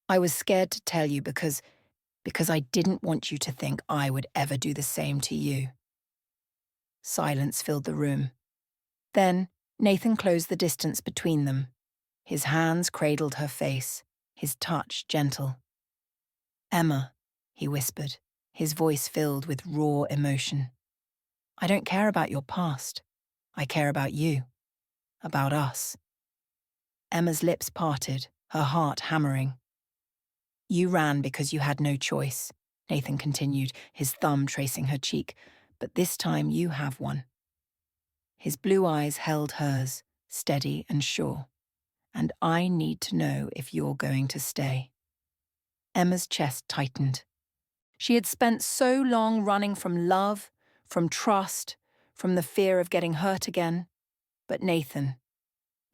I was scared to tell you because Because I didn't want you to think I would ever do the same to you. Silence filled the room. Then, Nathan closed the distance between them. His hands cradled her face, his touch gentle. "Emma," he whispered, his voice filled with raw emotion. "I don't care about your past. I care about you. About us." Emma's lips parted, her heart hammering. "You ran because you had no choice," Nathan continued, his thumb tracing her cheek, "but this time you have one." His blue eyes held hers, steady and sure. "And I need to know if you're going to stay." Emma's chest tightened. She had spent so long running from love, from trust, from the fear of getting hurt again. But Nathan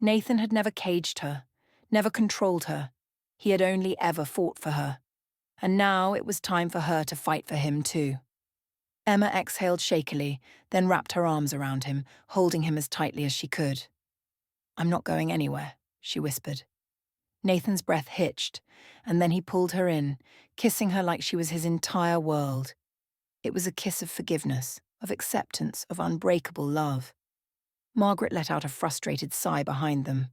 had never caged her, never controlled her. He had only ever fought for her. And now it was time for her to fight for him too. Emma exhaled shakily, then wrapped her arms around him, holding him as tightly as she could. "I'm not going anywhere," she whispered. Nathan's breath hitched, and then he pulled her in, kissing her like she was his entire world. It was a kiss of forgiveness, of acceptance, of unbreakable love. Margaret let out a frustrated sigh behind them.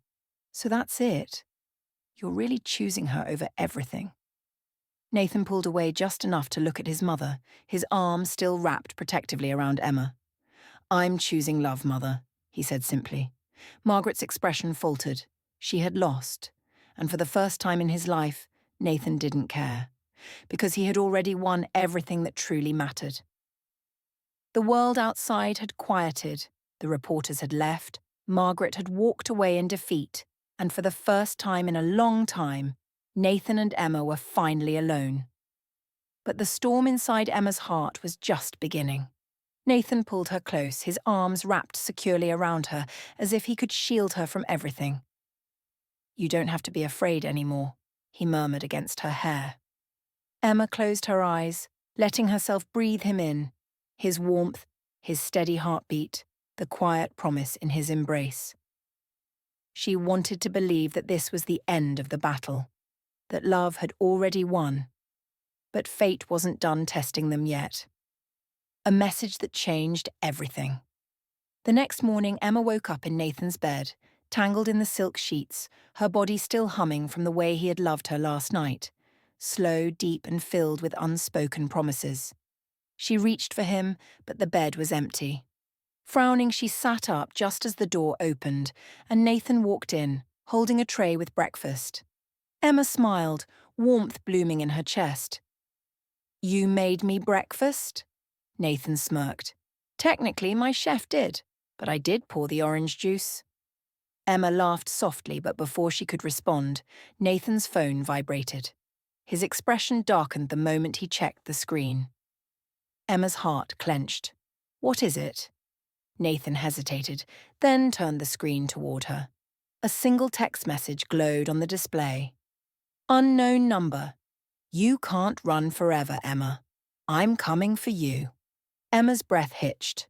"So that's it? You're really choosing her over everything?" Nathan pulled away just enough to look at his mother, his arm still wrapped protectively around Emma. "I'm choosing love, Mother," he said simply. Margaret's expression faltered. She had lost, and for the first time in his life, Nathan didn't care, because he had already won everything that truly mattered. The world outside had quieted, the reporters had left, Margaret had walked away in defeat, and for the first time in a long time, Nathan and Emma were finally alone. But the storm inside Emma's heart was just beginning. Nathan pulled her close, his arms wrapped securely around her, as if he could shield her from everything. "You don't have to be afraid anymore," he murmured against her hair. Emma closed her eyes, letting herself breathe him in, his warmth, his steady heartbeat, the quiet promise in his embrace. She wanted to believe that this was the end of the battle, that love had already won. But fate wasn't done testing them yet. A message that changed everything. The next morning, Emma woke up in Nathan's bed, tangled in the silk sheets, her body still humming from the way he had loved her last night, slow, deep, and filled with unspoken promises. She reached for him, but the bed was empty. Frowning, she sat up just as the door opened, and Nathan walked in, holding a tray with breakfast. Emma smiled, warmth blooming in her chest. "You made me breakfast?" Nathan smirked. "Technically, my chef did, but I did pour the orange juice." Emma laughed softly, but before she could respond, Nathan's phone vibrated. His expression darkened the moment he checked the screen. Emma's heart clenched. "What is it?" Nathan hesitated, then turned the screen toward her. A single text message glowed on the display. "Unknown number. You can't run forever, Emma. I'm coming for you." Emma's breath hitched.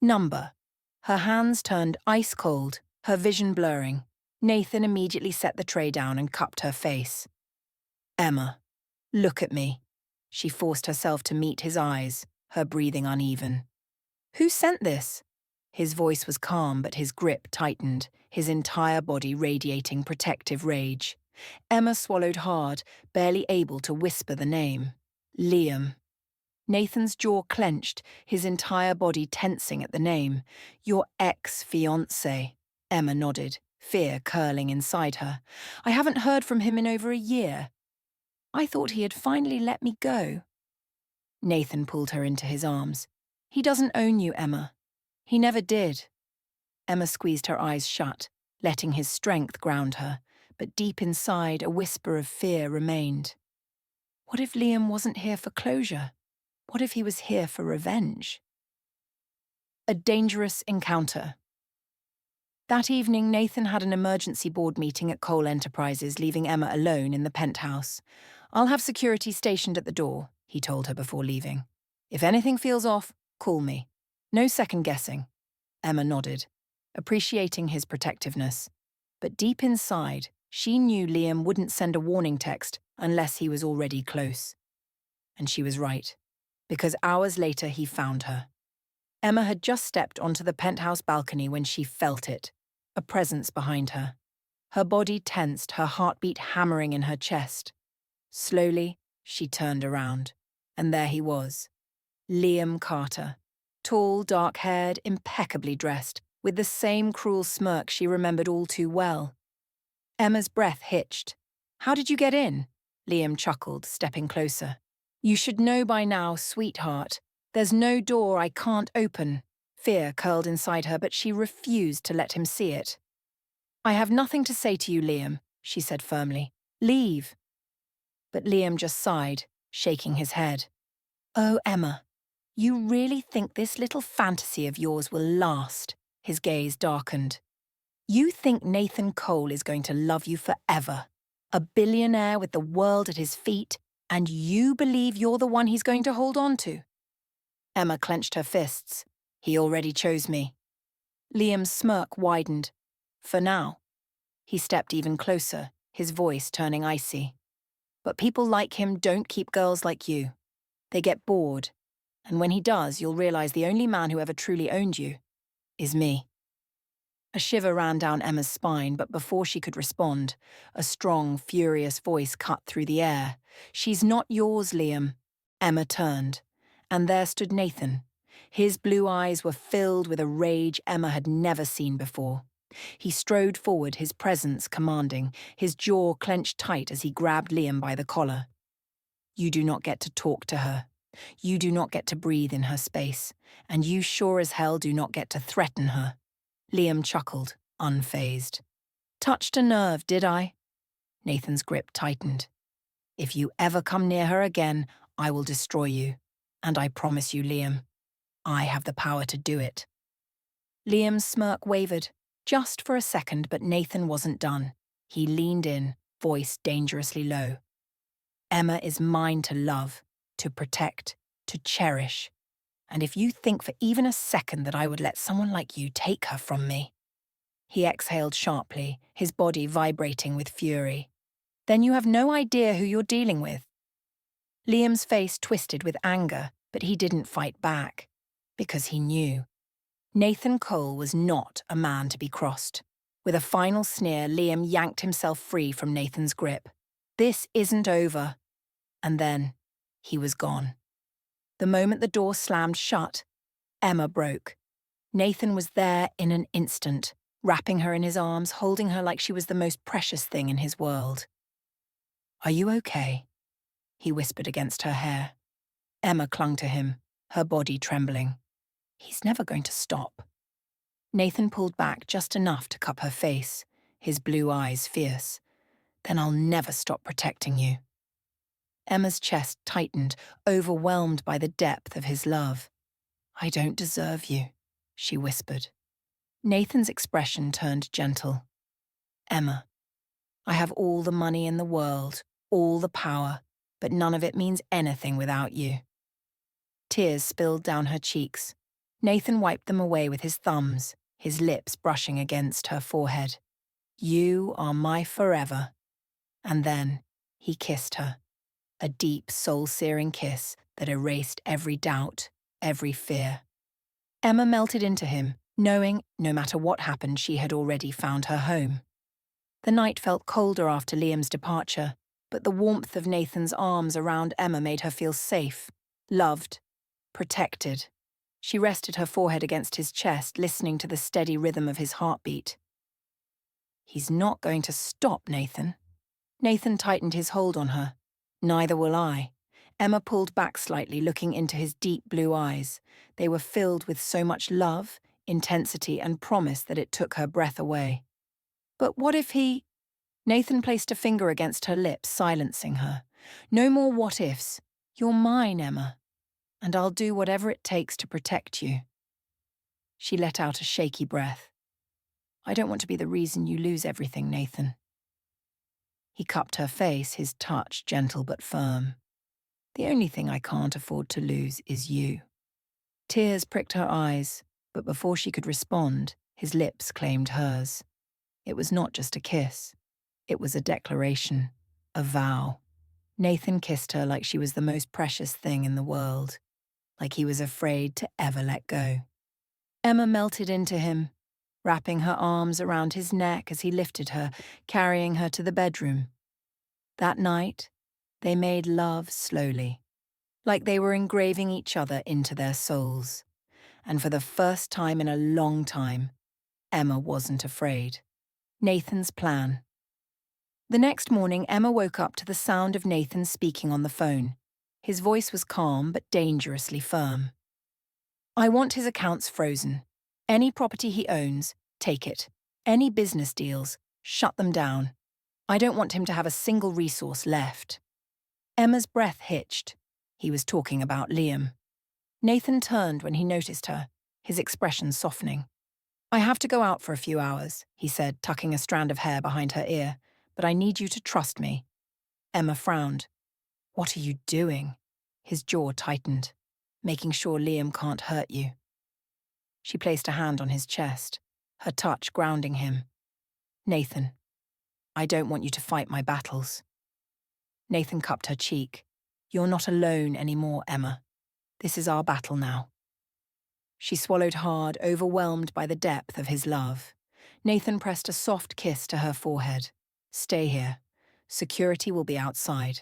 Number. Her hands turned ice cold, her vision blurring. Nathan immediately set the tray down and cupped her face. "Emma, look at me." She forced herself to meet his eyes, her breathing uneven. "Who sent this?" His voice was calm, but his grip tightened, his entire body radiating protective rage. Emma swallowed hard, barely able to whisper the name. "Liam." Nathan's jaw clenched, his entire body tensing at the name. "Your ex-fiancé." Emma nodded, fear curling inside her. "I haven't heard from him in over a year. I thought he had finally let me go." Nathan pulled her into his arms. "He doesn't own you, Emma. He never did." Emma squeezed her eyes shut, letting his strength ground her, but deep inside a whisper of fear remained. What if Liam wasn't here for closure? What if he was here for revenge? A dangerous encounter. That evening, Nathan had an emergency board meeting at Cole Enterprises, leaving Emma alone in the penthouse. "I'll have security stationed at the door," he told her before leaving. "If anything feels off, call me. No second guessing." Emma nodded, appreciating his protectiveness. But deep inside, she knew Liam wouldn't send a warning text unless he was already close. And she was right, because hours later he found her. Emma had just stepped onto the penthouse balcony when she felt it, a presence behind her. Her body tensed, her heartbeat hammering in her chest. Slowly, she turned around, and there he was, Liam Carter, tall, dark-haired, impeccably dressed, with the same cruel smirk she remembered all too well. Emma's breath hitched. "How did you get in?" Liam chuckled, stepping closer. "You should know by now, sweetheart. There's no door I can't open." Fear curled inside her, but she refused to let him see it. "I have nothing to say to you, Liam," she said firmly. "Leave." But Liam just sighed, shaking his head. "Oh, Emma, you really think this little fantasy of yours will last?" His gaze darkened. "You think Nathan Cole is going to love you forever? A billionaire with the world at his feet, and you believe you're the one he's going to hold on to?" Emma clenched her fists. "He already chose me." Liam's smirk widened. "For now." He stepped even closer, his voice turning icy. "But people like him don't keep girls like you. They get bored. And when he does, you'll realize the only man who ever truly owned you is me." A shiver ran down Emma's spine, but before she could respond, a strong, furious voice cut through the air. "She's not yours, Liam." Emma turned, and there stood Nathan. His blue eyes were filled with a rage Emma had never seen before. He strode forward, his presence commanding, his jaw clenched tight as he grabbed Liam by the collar. "You do not get to talk to her. You do not get to breathe in her space, and you sure as hell do not get to threaten her." Liam chuckled, unfazed. "Touched a nerve, did I?" Nathan's grip tightened. "If you ever come near her again, I will destroy you. And I promise you, Liam, I have the power to do it." Liam's smirk wavered, just for a second, but Nathan wasn't done. He leaned in, voice dangerously low. "Emma is mine to love, to protect, to cherish. And if you think for even a second that I would let someone like you take her from me—" He exhaled sharply, his body vibrating with fury. "Then you have no idea who you're dealing with." Liam's face twisted with anger, but he didn't fight back. Because he knew. Nathan Cole was not a man to be crossed. With a final sneer, Liam yanked himself free from Nathan's grip. "This isn't over." And then, he was gone. The moment the door slammed shut, Emma broke. Nathan was there in an instant, wrapping her in his arms, holding her like she was the most precious thing in his world. "Are you okay?" he whispered against her hair. Emma clung to him, her body trembling. He's never going to stop. Nathan pulled back just enough to cup her face, his blue eyes fierce. "Then I'll never stop protecting you." Emma's chest tightened, overwhelmed by the depth of his love. "I don't deserve you," she whispered. Nathan's expression turned gentle. "Emma, I have all the money in the world, all the power, but none of it means anything without you." Tears spilled down her cheeks. Nathan wiped them away with his thumbs, his lips brushing against her forehead. "You are my forever." And then he kissed her, a deep, soul-searing kiss that erased every doubt, every fear. Emma melted into him, knowing, no matter what happened, she had already found her home. The night felt colder after Liam's departure, but the warmth of Nathan's arms around Emma made her feel safe, loved, protected. She rested her forehead against his chest, listening to the steady rhythm of his heartbeat. "He's not going to stop, Nathan." Nathan tightened his hold on her. "Neither will I." Emma pulled back slightly, looking into his deep blue eyes. They were filled with so much love, intensity, and promise that it took her breath away. "But what if he—" Nathan placed a finger against her lips, silencing her. "No more what-ifs. You're mine, Emma. And I'll do whatever it takes to protect you." She let out a shaky breath. "I don't want to be the reason you lose everything, Nathan." He cupped her face, his touch gentle but firm. "The only thing I can't afford to lose is you." Tears pricked her eyes, but before she could respond, his lips claimed hers. It was not just a kiss. It was a declaration, a vow. Nathan kissed her like she was the most precious thing in the world, like he was afraid to ever let go. Emma melted into him, wrapping her arms around his neck as he lifted her, carrying her to the bedroom. That night, they made love slowly, like they were engraving each other into their souls. And for the first time in a long time, Emma wasn't afraid. Nathan's plan. The next morning, Emma woke up to the sound of Nathan speaking on the phone. His voice was calm but dangerously firm. I want his accounts frozen. Any property he owns, take it. Any business deals, shut them down. I don't want him to have a single resource left. Emma's breath hitched. He was talking about Liam. Nathan turned when he noticed her, his expression softening. I have to go out for a few hours, he said, tucking a strand of hair behind her ear, but I need you to trust me. Emma frowned. What are you doing? His jaw tightened. Making sure Liam can't hurt you. She placed a hand on his chest, her touch grounding him. Nathan, I don't want you to fight my battles. Nathan cupped her cheek. You're not alone anymore, Emma. This is our battle now. She swallowed hard, overwhelmed by the depth of his love. Nathan pressed a soft kiss to her forehead. Stay here. Security will be outside.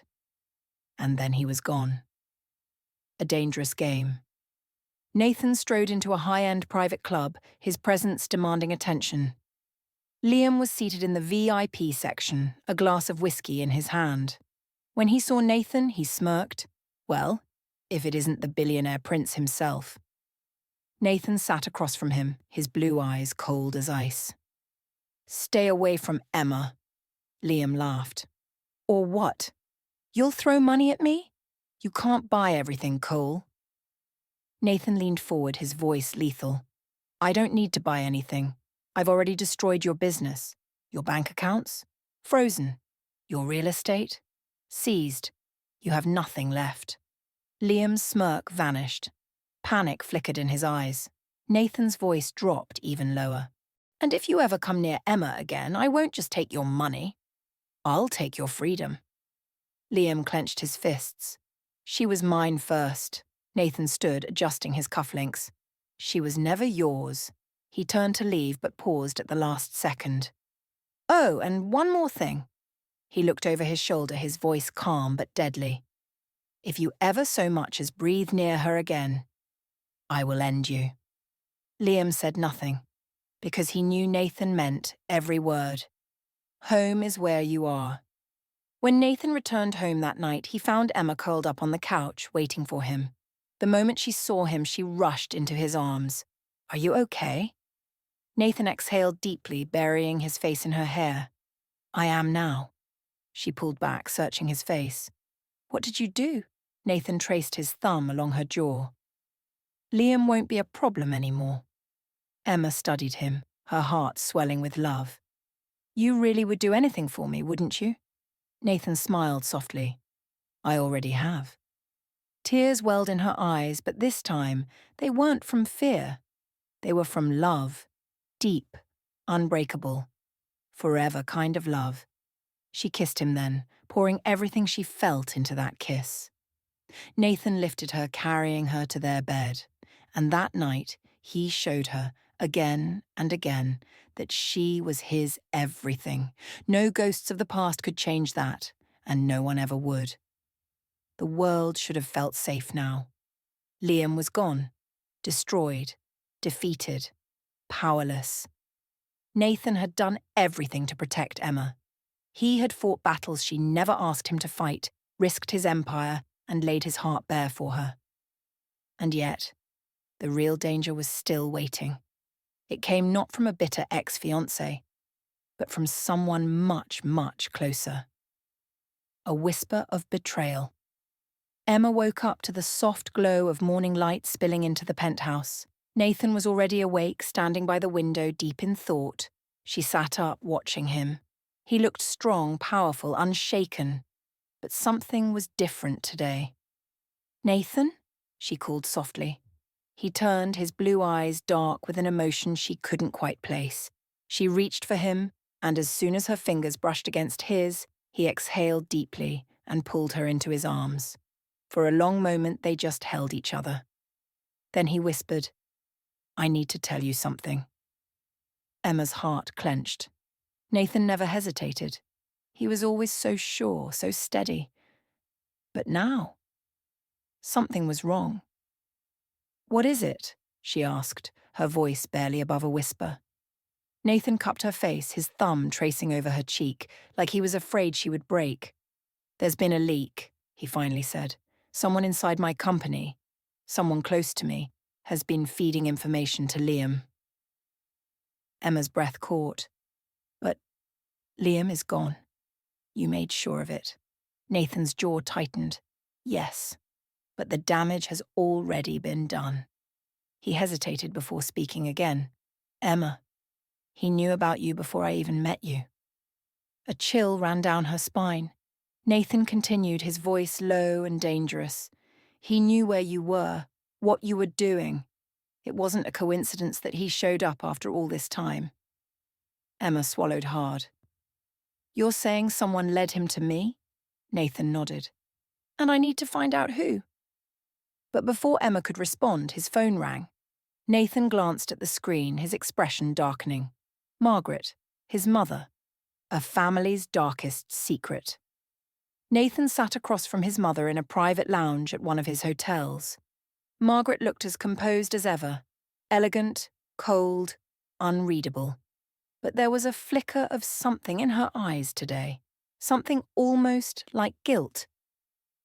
And then he was gone. A dangerous game. Nathan strode into a high-end private club, his presence demanding attention. Liam was seated in the VIP section, a glass of whiskey in his hand. When he saw Nathan, he smirked. Well, if it isn't the billionaire prince himself. Nathan sat across from him, his blue eyes cold as ice. Stay away from Emma, Liam laughed. Or what? You'll throw money at me? You can't buy everything, Cole. Nathan leaned forward, his voice lethal. I don't need to buy anything. I've already destroyed your business. Your bank accounts? Frozen. Your real estate? Seized. You have nothing left. Liam's smirk vanished. Panic flickered in his eyes. Nathan's voice dropped even lower. And if you ever come near Emma again, I won't just take your money. I'll take your freedom. Liam clenched his fists. She was mine first. Nathan stood, adjusting his cufflinks. She was never yours. He turned to leave but paused at the last second. Oh, and one more thing. He looked over his shoulder, his voice calm but deadly. If you ever so much as breathe near her again, I will end you. Liam said nothing, because he knew Nathan meant every word. Home is where you are. When Nathan returned home that night, he found Emma curled up on the couch, waiting for him. The moment she saw him, she rushed into his arms. Are you okay? Nathan exhaled deeply, burying his face in her hair. I am now. She pulled back, searching his face. What did you do? Nathan traced his thumb along her jaw. Liam won't be a problem anymore. Emma studied him, her heart swelling with love. You really would do anything for me, wouldn't you? Nathan smiled softly. I already have. Tears welled in her eyes, but this time they weren't from fear. They were from love. Deep, unbreakable, forever kind of love. She kissed him then, pouring everything she felt into that kiss. Nathan lifted her, carrying her to their bed. And that night, he showed her, again and again, that she was his everything. No ghosts of the past could change that, and no one ever would. The world should have felt safe now. Liam was gone, destroyed, defeated, powerless. Nathan had done everything to protect Emma. He had fought battles she never asked him to fight, risked his empire, and laid his heart bare for her. And yet, the real danger was still waiting. It came not from a bitter ex-fiancé, but from someone much, much closer. A whisper of betrayal. Emma woke up to the soft glow of morning light spilling into the penthouse. Nathan was already awake, standing by the window, deep in thought. She sat up, watching him. He looked strong, powerful, unshaken. But something was different today. Nathan? She called softly. He turned, his blue eyes dark with an emotion she couldn't quite place. She reached for him, and as soon as her fingers brushed against his, he exhaled deeply, and pulled her into his arms. For a long moment, they just held each other. Then he whispered, "I need to tell you something." Emma's heart clenched. Nathan never hesitated. He was always so sure, so steady. But now, something was wrong. "What is it?" she asked, her voice barely above a whisper. Nathan cupped her face, his thumb tracing over her cheek, like he was afraid she would break. "There's been a leak," he finally said. "Someone inside my company, someone close to me, has been feeding information to Liam." Emma's breath caught. "But Liam is gone. You made sure of it." Nathan's jaw tightened. "Yes, but the damage has already been done." He hesitated before speaking again. "Emma, he knew about you before I even met you." A chill ran down her spine. Nathan continued, his voice low and dangerous. "He knew where you were, what you were doing. It wasn't a coincidence that he showed up after all this time." Emma swallowed hard. "You're saying someone led him to me?" Nathan nodded. "And I need to find out who." But before Emma could respond, his phone rang. Nathan glanced at the screen, his expression darkening. Margaret, his mother, a family's darkest secret. Nathan sat across from his mother in a private lounge at one of his hotels. Margaret looked as composed as ever, elegant, cold, unreadable. But there was a flicker of something in her eyes today, something almost like guilt.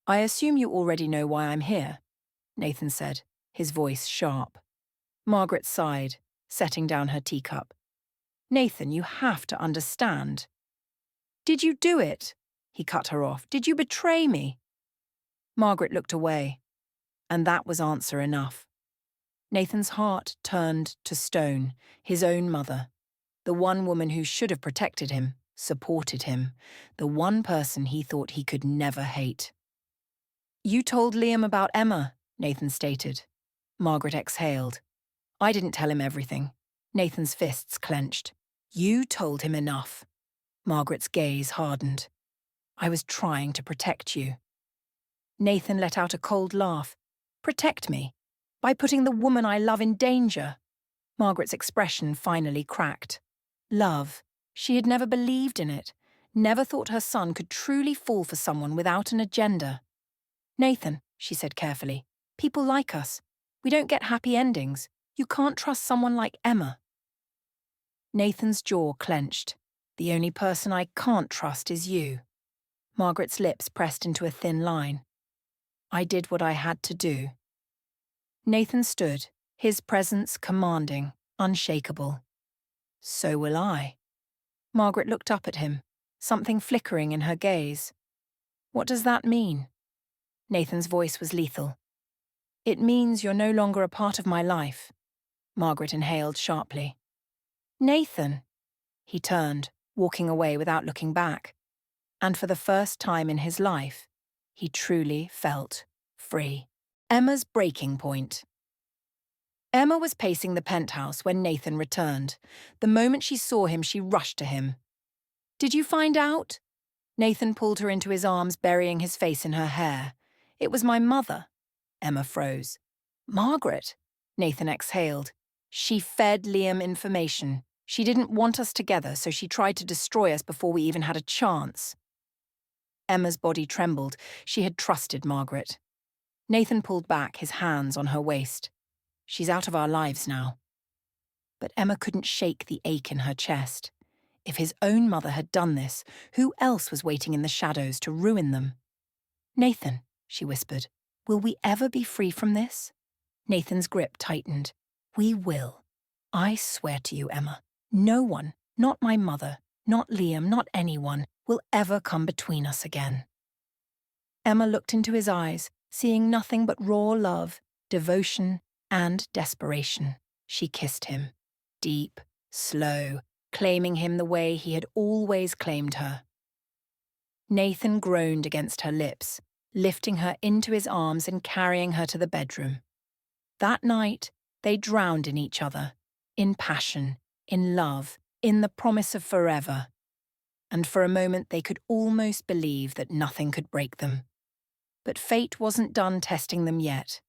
"I assume you already know why I'm here," Nathan said, his voice sharp. Margaret sighed, setting down her teacup. "Nathan, you have to understand." "Did you do it?" He cut her off. "Did you betray me?" Margaret looked away, and that was answer enough. Nathan's heart turned to stone, his own mother, the one woman who should have protected him, supported him, the one person he thought he could never hate. "You told Liam about Emma," Nathan stated. Margaret exhaled. "I didn't tell him everything." Nathan's fists clenched. "You told him enough." Margaret's gaze hardened. "I was trying to protect you." Nathan let out a cold laugh. "Protect me? By putting the woman I love in danger?" Margaret's expression finally cracked. Love. She had never believed in it, never thought her son could truly fall for someone without an agenda. "Nathan," she said carefully, "people like us. We don't get happy endings. You can't trust someone like Emma." Nathan's jaw clenched. "The only person I can't trust is you." Margaret's lips pressed into a thin line. "I did what I had to do." Nathan stood, his presence commanding, unshakable. "So will I." Margaret looked up at him, something flickering in her gaze. "What does that mean?" Nathan's voice was lethal. "It means you're no longer a part of my life." Margaret inhaled sharply. "Nathan!" He turned, walking away without looking back. And for the first time in his life, he truly felt free. Emma's breaking point. Emma was pacing the penthouse when Nathan returned. The moment she saw him, she rushed to him. "Did you find out?" Nathan pulled her into his arms, burying his face in her hair. "It was my mother." Emma froze. "Margaret," Nathan exhaled. "She fed Liam information. She didn't want us together, so she tried to destroy us before we even had a chance." Emma's body trembled. She had trusted Margaret. Nathan pulled back, his hands on her waist. "She's out of our lives now." But Emma couldn't shake the ache in her chest. If his own mother had done this, who else was waiting in the shadows to ruin them? "Nathan," she whispered, "will we ever be free from this?" Nathan's grip tightened. "We will. I swear to you, Emma. No one, not my mother, not Liam, not anyone, will ever come between us again." Emma looked into his eyes, seeing nothing but raw love, devotion, and desperation. She kissed him. Deep, slow, claiming him the way he had always claimed her. Nathan groaned against her lips, lifting her into his arms and carrying her to the bedroom. That night, they drowned in each other, in passion, in love, in the promise of forever. and for a moment they could almost believe that nothing could break them. But fate wasn't done testing them yet.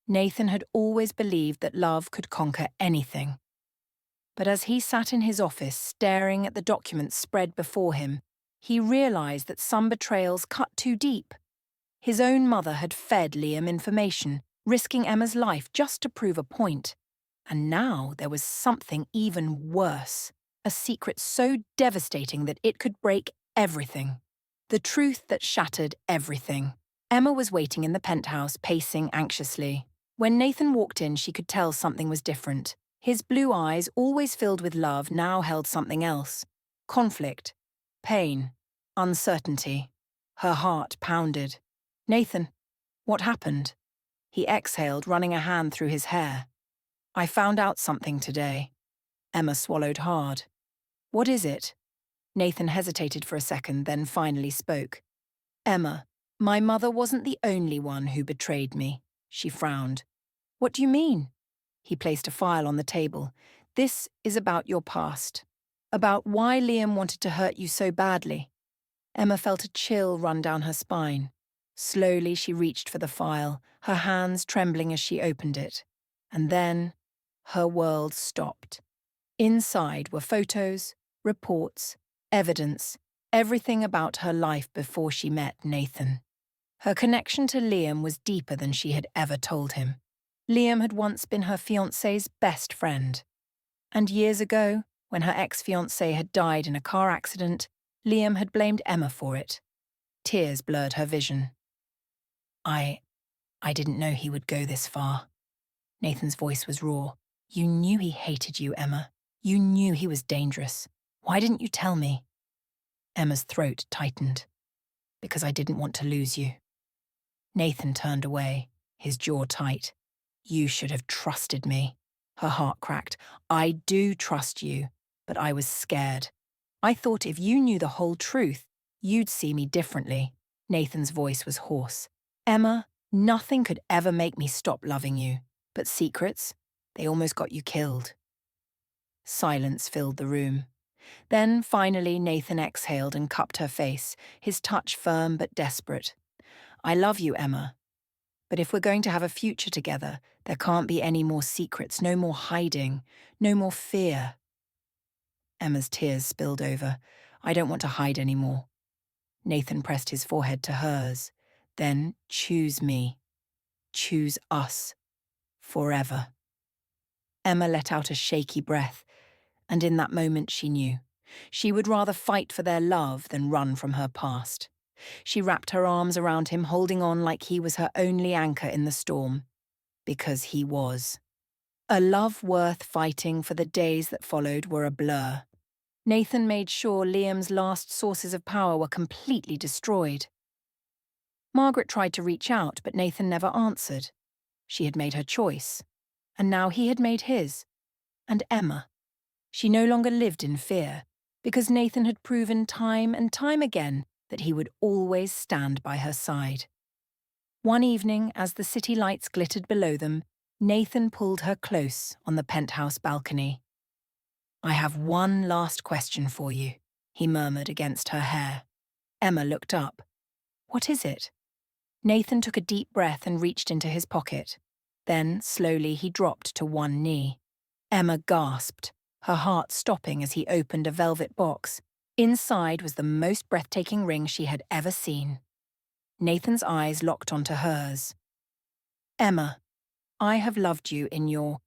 Nathan had always believed that love could conquer anything. But as he sat in his office staring at the documents spread before him, he realized that some betrayals cut too deep. His own mother had fed Liam information, risking Emma's life just to prove a point. And now there was something even worse, a secret so devastating that it could break everything. The truth that shattered everything. Emma was waiting in the penthouse, pacing anxiously. When Nathan walked in, she could tell something was different. His blue eyes, always filled with love, now held something else. Conflict, pain, uncertainty. Her heart pounded. "Nathan, what happened?" He exhaled, running a hand through his hair. "I found out something today." Emma swallowed hard. "What is it?" Nathan hesitated for a second, then finally spoke. "Emma, my mother wasn't the only one who betrayed me." She frowned. "What do you mean?" He placed a file on the table. "This is about your past. About why Liam wanted to hurt you so badly." Emma felt a chill run down her spine. Slowly she reached for the file, her hands trembling as she opened it. And then her world stopped. Inside were photos, reports, evidence, everything about her life before she met Nathan. Her connection to Liam was deeper than she had ever told him. Liam had once been her fiancé's best friend. And years ago, when her ex-fiancé had died in a car accident, Liam had blamed Emma for it. Tears blurred her vision. I didn't know he would go this far." Nathan's voice was raw. "You knew he hated you, Emma. You knew he was dangerous. Why didn't you tell me?" Emma's throat tightened. "Because I didn't want to lose you." Nathan turned away, his jaw tight. "You should have trusted me." Her heart cracked. "I do trust you, but I was scared. I thought if you knew the whole truth, you'd see me differently." Nathan's voice was hoarse. "Emma, nothing could ever make me stop loving you. But secrets, they almost got you killed." Silence filled the room. Then, finally, Nathan exhaled and cupped her face, his touch firm but desperate. "I love you, Emma. But if we're going to have a future together, there can't be any more secrets, no more hiding, no more fear." Emma's tears spilled over. "I don't want to hide anymore." Nathan pressed his forehead to hers. "Then choose me. Choose us. Forever." Emma let out a shaky breath, and in that moment she knew. She would rather fight for their love than run from her past. She wrapped her arms around him, holding on like he was her only anchor in the storm. Because he was. A love worth fighting for the days that followed were a blur. Nathan made sure Liam's last sources of power were completely destroyed. Margaret tried to reach out, but Nathan never answered. She had made her choice, and now he had made his. And Emma. She no longer lived in fear, because Nathan had proven time and time again that he would always stand by her side. One evening, as the city lights glittered below them, Nathan pulled her close on the penthouse balcony. "I have one last question for you," he murmured against her hair. Emma looked up. "What is it?" Nathan took a deep breath and reached into his pocket. Then, slowly, he dropped to one knee. Emma gasped, her heart stopping as he opened a velvet box. Inside was the most breathtaking ring she had ever seen. Nathan's eyes locked onto hers. "Emma, I have loved you in your